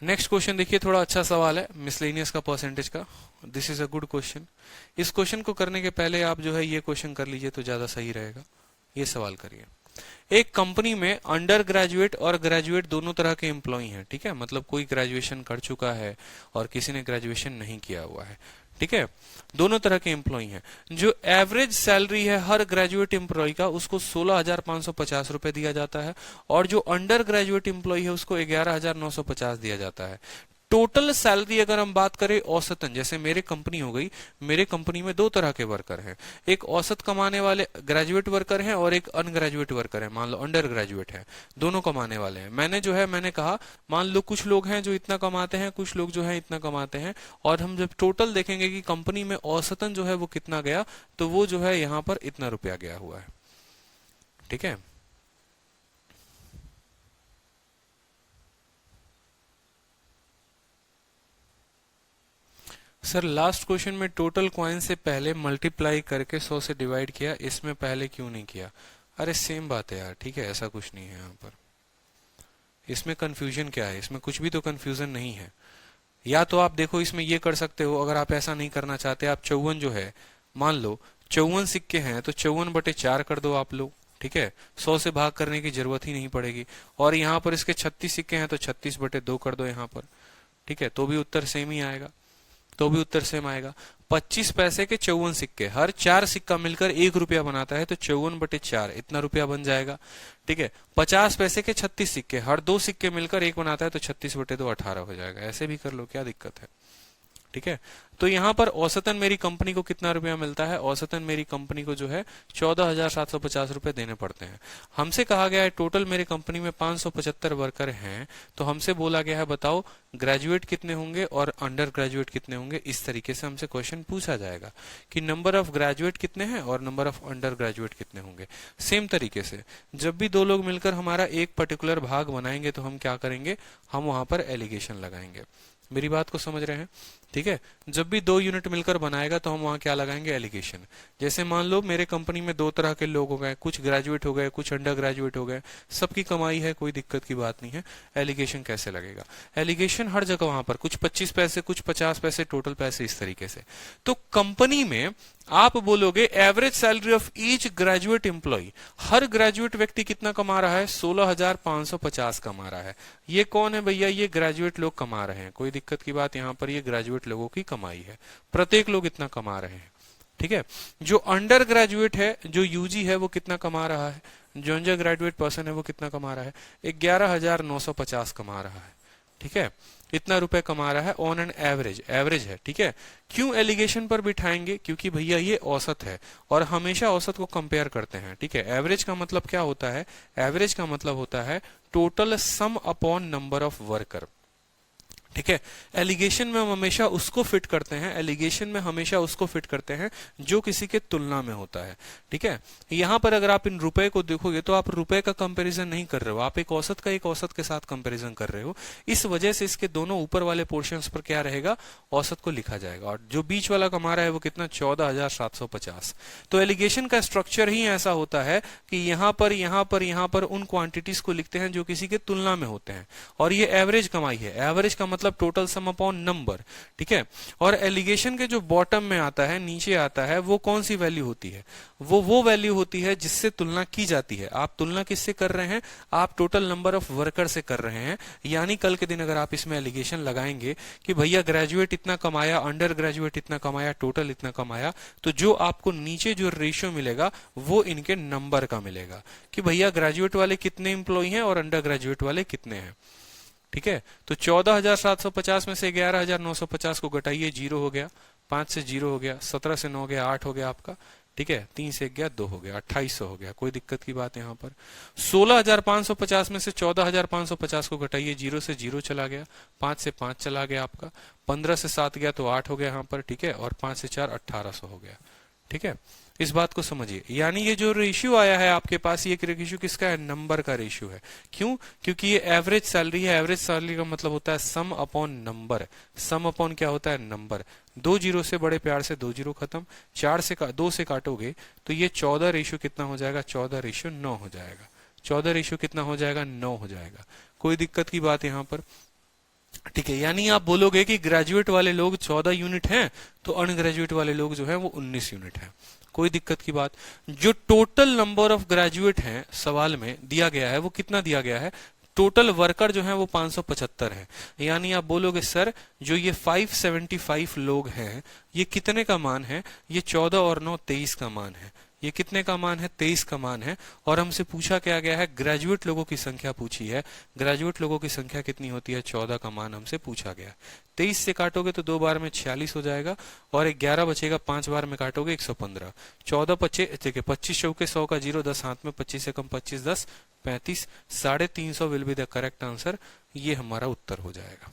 नेक्स्ट क्वेश्चन देखिए, थोड़ा अच्छा सवाल है, मिसलेनियस का परसेंटेज का। This is a good question. इस क्वेश्चन को करने के पहले आप जो है ये क्वेश्चन कर लीजिए तो ज्यादा सही रहेगा। ये सवाल करिए, एक कंपनी में अंडर ग्रेजुएट और ग्रेजुएट दोनों तरह के एम्प्लॉय हैं, ठीक है। मतलब कोई ग्रेजुएशन कर चुका है और किसी ने ग्रेजुएशन नहीं किया हुआ है, ठीक है। दोनों तरह के एम्प्लॉय हैं। जो एवरेज सैलरी है हर ग्रेजुएट एम्प्लॉय का, उसको 16,550 रुपए दिया जाता है, और जो अंडर ग्रेजुएट एम्प्लॉय है उसको 11,950 दिया जाता है। टोटल सैलरी अगर हम बात करें औसतन, जैसे मेरे कंपनी हो गई, मेरे कंपनी में 2 तरह के वर्कर हैं, एक औसत कमाने वाले ग्रेजुएट वर्कर हैं और एक अनग्रेजुएट वर्कर है, मान लो अंडर ग्रेजुएट है, दोनों कमाने वाले हैं। मैंने कहा मान लो कुछ लोग हैं जो इतना कमाते हैं, कुछ लोग जो है इतना कमाते हैं, और हम जब टोटल देखेंगे कि कंपनी में औसतन जो है वो कितना गया, तो वो जो है यहाँ पर इतना रुपया गया हुआ है, ठीक है। सर लास्ट क्वेश्चन में टोटल कॉइन से पहले मल्टीप्लाई करके 100 से डिवाइड किया, इसमें पहले क्यों नहीं किया? अरे सेम बात है यार, ठीक है, ऐसा कुछ नहीं है यहाँ पर। इसमें कंफ्यूजन क्या है? इसमें कुछ भी तो कंफ्यूजन नहीं है। या तो आप देखो इसमें ये कर सकते हो, अगर आप ऐसा नहीं करना चाहते, आप 54 जो है मान लो 54 सिक्के हैं तो 54/4 कर दो आप लोग, ठीक है, 100 से भाग करने की जरूरत ही नहीं पड़ेगी। और यहाँ पर इसके 36 सिक्के हैं तो 36/2 कर दो यहाँ पर, ठीक है, तो भी उत्तर सेम ही आएगा, तो भी उत्तर सेम आएगा। 25 पैसे के 54 सिक्के, हर 4 सिक्का मिलकर 1 रुपया बनाता है तो 54/4 इतना रुपया बन जाएगा, ठीक है। 50 पैसे के 36 सिक्के, हर 2 सिक्के मिलकर 1 बनाता है तो 36/2 18 हो जाएगा। ऐसे भी कर लो, क्या दिक्कत है, ठीक है। तो यहाँ पर औसतन मेरी कंपनी को कितना रुपया मिलता है, औसतन मेरी कंपनी को जो है 14,750 रुपए देने पड़ते हैं। हमसे कहा गया है टोटल मेरी कंपनी में 575 वर्कर हैं, तो हमसे बोला गया है बताओ ग्रेजुएट कितने होंगे और अंडर ग्रेजुएट कितने होंगे। इस तरीके से हमसे क्वेश्चन पूछा जाएगा कि नंबर ऑफ ग्रेजुएट कितने हैं और नंबर ऑफ अंडर ग्रेजुएट कितने होंगे। सेम तरीके से जब भी दो लोग मिलकर हमारा एक पर्टिकुलर भाग बनाएंगे तो हम क्या करेंगे, हम वहां पर एलिगेशन लगाएंगे। मेरी बात को समझ रहे हैं, ठीक है। जब भी 2 यूनिट मिलकर बनाएगा तो हम वहां क्या लगाएंगे, एलिगेशन। जैसे मान लो मेरे कंपनी में 2 तरह के लोग हो गए, कुछ ग्रेजुएट हो गए, कुछ अंडर ग्रेजुएट हो गए, सबकी कमाई है, कोई दिक्कत की बात नहीं है। एलिगेशन कैसे लगेगा, एलिगेशन हर जगह वहां पर कुछ 25 पैसे, कुछ 50 पैसे, टोटल पैसे इस तरीके से। तो कंपनी में आप बोलोगे average salary of each graduate employ, हर ग्रेजुएट व्यक्ति कितना कमा रहा है, 16,550 कमा रहा है। ये कौन है भैया, ये ग्रेजुएट लोग कमा रहे हैं, कोई दिक्कत की बात, यहाँ पर ये ग्रेजुएट लोगों की कमाई है, प्रत्येक लोग इतना कमा रहे हैं, ठीक है। जो अंडर ग्रेजुएट है, जो यूजी है, वो कितना कमा रहा है, जो अंडर ग्रेजुएट पर्सन है वो कितना कमा रहा है, 11,950 कमा रहा है, ठीक है, इतना रुपए कमा रहा है ऑन एन एवरेज, एवरेज है, ठीक है। क्यों एलिगेशन पर बिठाएंगे, क्योंकि भैया ये औसत है और हमेशा औसत को कंपेयर करते हैं, ठीक है। एवरेज का मतलब क्या होता है, एवरेज का मतलब होता है total sum upon number of worker, ठीक है। एलिगेशन में हम हमेशा उसको फिट करते हैं, एलिगेशन में हमेशा उसको फिट करते हैं जो किसी के तुलना में होता है, ठीक है। यहां पर अगर आप इन रुपए को देखोगे तो आप रुपए का कंपैरिजन नहीं कर रहे हो, आप एक औसत का एक औसत के साथ कंपैरिजन कर रहे हो। इस वजह से इसके दोनों ऊपर वाले पोर्शंस पर क्या रहेगा, औसत को लिखा जाएगा, और जो बीच वाला कमा रहा है वो कितना, 14,750। तो एलिगेशन का स्ट्रक्चर ही ऐसा होता है कि यहां पर यहां पर यहां पर उन क्वांटिटीज को लिखते हैं जो किसी के तुलना में होते हैं, और ये एवरेज कमाई है। एवरेज का मतलब टोटल सम अपॉन नंबर, ठीक है। और एलिगेशन के जो बॉटम में आता है, नीचे आता है, वो कौन सी वैल्यू होती है, वो वैल्यू होती है जिससे तुलना की जाती है। आप तुलना किससे कर रहे हैं, आप टोटल नंबर ऑफ वर्कर से कर रहे हैं। यानी कल के दिन अगर आप इसमें एलिगेशन लगाएंगे कि भैया ग्रेजुएट इतना कमाया, अंडर ग्रेजुएट इतना कमाया, टोटल इतना कमाया, तो जो आपको नीचे जो रेशियो मिलेगा वो इनके नंबर का मिलेगा कि भैया ग्रेजुएट वाले कितने इंप्लॉय हैं और अंडर ग्रेजुएट वाले कितने हैं, ठीक है। तो 14,750 में से 11,950 को घटाइए, 0 हो गया, 5 से 0 हो गया, 17 से 9 गया, 8 हो गया आपका, ठीक है, 3 से 1 गया, 2 हो गया, 2800 हो गया, कोई दिक्कत की बात यहाँ पर। 16,550 में से 14,550 को घटाइए, 0 से 0 चला गया, 5 से 5 चला गया आपका, 15 से 7 गया तो 8 हो गया यहाँ पर, ठीक है, और 5 से 4 1800 हो गया, ठीक है। इस बात को समझिए, यानी ये जो रेशियो आया है आपके पास, ये रेशियो किसका है, नंबर का रेशियो है। क्यों, क्योंकि ये एवरेज सैलरी है। एवरेज सैलरी का मतलब होता है सम अपॉन नंबर, सम अपॉन क्या होता है, नंबर। 2 जीरो से बड़े प्यार से 2 जीरो खत्म, 2 से काटोगे तो ये 14 रेशियो कितना हो जाएगा, 14 रेशियो 9 हो जाएगा, 14 रेशियो कितना हो जाएगा, 9 हो जाएगा। कोई दिक्कत की बात यहाँ पर, ठीक है। यानी आप बोलोगे कि ग्रेजुएट वाले लोग 14 यूनिट हैं तो अनग्रेजुएट वाले लोग जो है वो 19 यूनिट हैं, कोई दिक्कत की बात। जो टोटल नंबर ऑफ ग्रेजुएट हैं सवाल में दिया गया है वो कितना दिया गया है, टोटल वर्कर जो है वो 575 है। यानी आप बोलोगे सर जो ये 575 लोग हैं ये कितने का मान है, ये 14 और 9 23 का मान है। ये कितने का मान है, 23 का मान है। और हमसे पूछा क्या गया है, ग्रेजुएट लोगों की संख्या पूछी है। ग्रेजुएट लोगों की संख्या कितनी होती है, 14 का मान हमसे पूछा गया। 23 से काटोगे तो 2 बार में 46 हो जाएगा और 11 बचेगा, 5 बार में काटोगे 115। 14 25 25 चौके 100 का 0, 10 हाथ में, 25 से कम 25 10 35, 350 will be the correct answer. ये हमारा उत्तर हो जाएगा,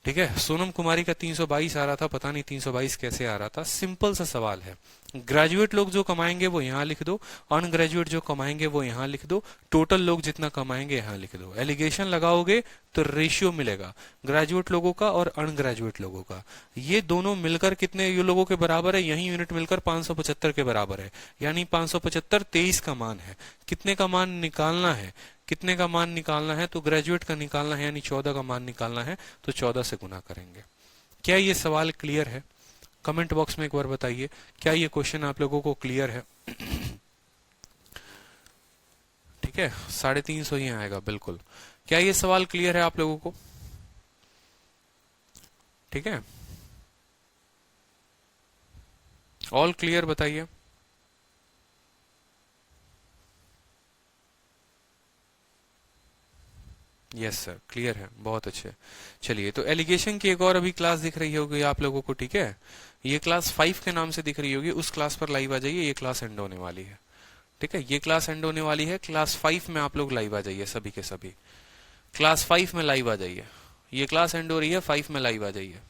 ठीक है। सोनम कुमारी का 322 आ रहा था, पता नहीं 322 कैसे आ रहा था। सिंपल सा सवाल है, ग्रेजुएट लोग जो कमाएंगे वो यहाँ लिख दो, अनग्रेजुएट जो कमाएंगे वो यहाँ लिख दो, टोटल लोग जितना कमाएंगे यहाँ लिख दो। एलिगेशन लगाओगे तो रेशियो मिलेगा ग्रेजुएट लोगों का और अनग्रेजुएट लोगों का। ये दोनों मिलकर कितने ये लोगों के बराबर है, यही यूनिट मिलकर 575 के बराबर है। यानी 575 23 का मान है। कितने का मान निकालना है, कितने का मान निकालना है, तो ग्रेजुएट का निकालना है, यानी 14 का मान निकालना है, तो 14 से गुना करेंगे। क्या ये सवाल क्लियर है? कमेंट बॉक्स में एक बार बताइए क्या ये क्वेश्चन आप लोगों को क्लियर है। ठीक है, 350 ही आएगा बिल्कुल। क्या ये सवाल क्लियर है आप लोगों को? ठीक है, ऑल क्लियर बताइए। यस सर, क्लियर है, बहुत अच्छे। चलिए, तो एलिगेशन की एक और अभी क्लास दिख रही होगी आप लोगों को, ठीक है। ये क्लास 5 के नाम से दिख रही होगी, उस क्लास पर लाइव आ जाइए, ये क्लास एंड होने वाली है। ठीक है, ये क्लास एंड होने वाली है, क्लास 5 में आप लोग लाइव आ जाइए, सभी के सभी क्लास 5 में लाइव आ जाइए। ये क्लास एंड हो रही है, 5 में लाइव आ जाइए।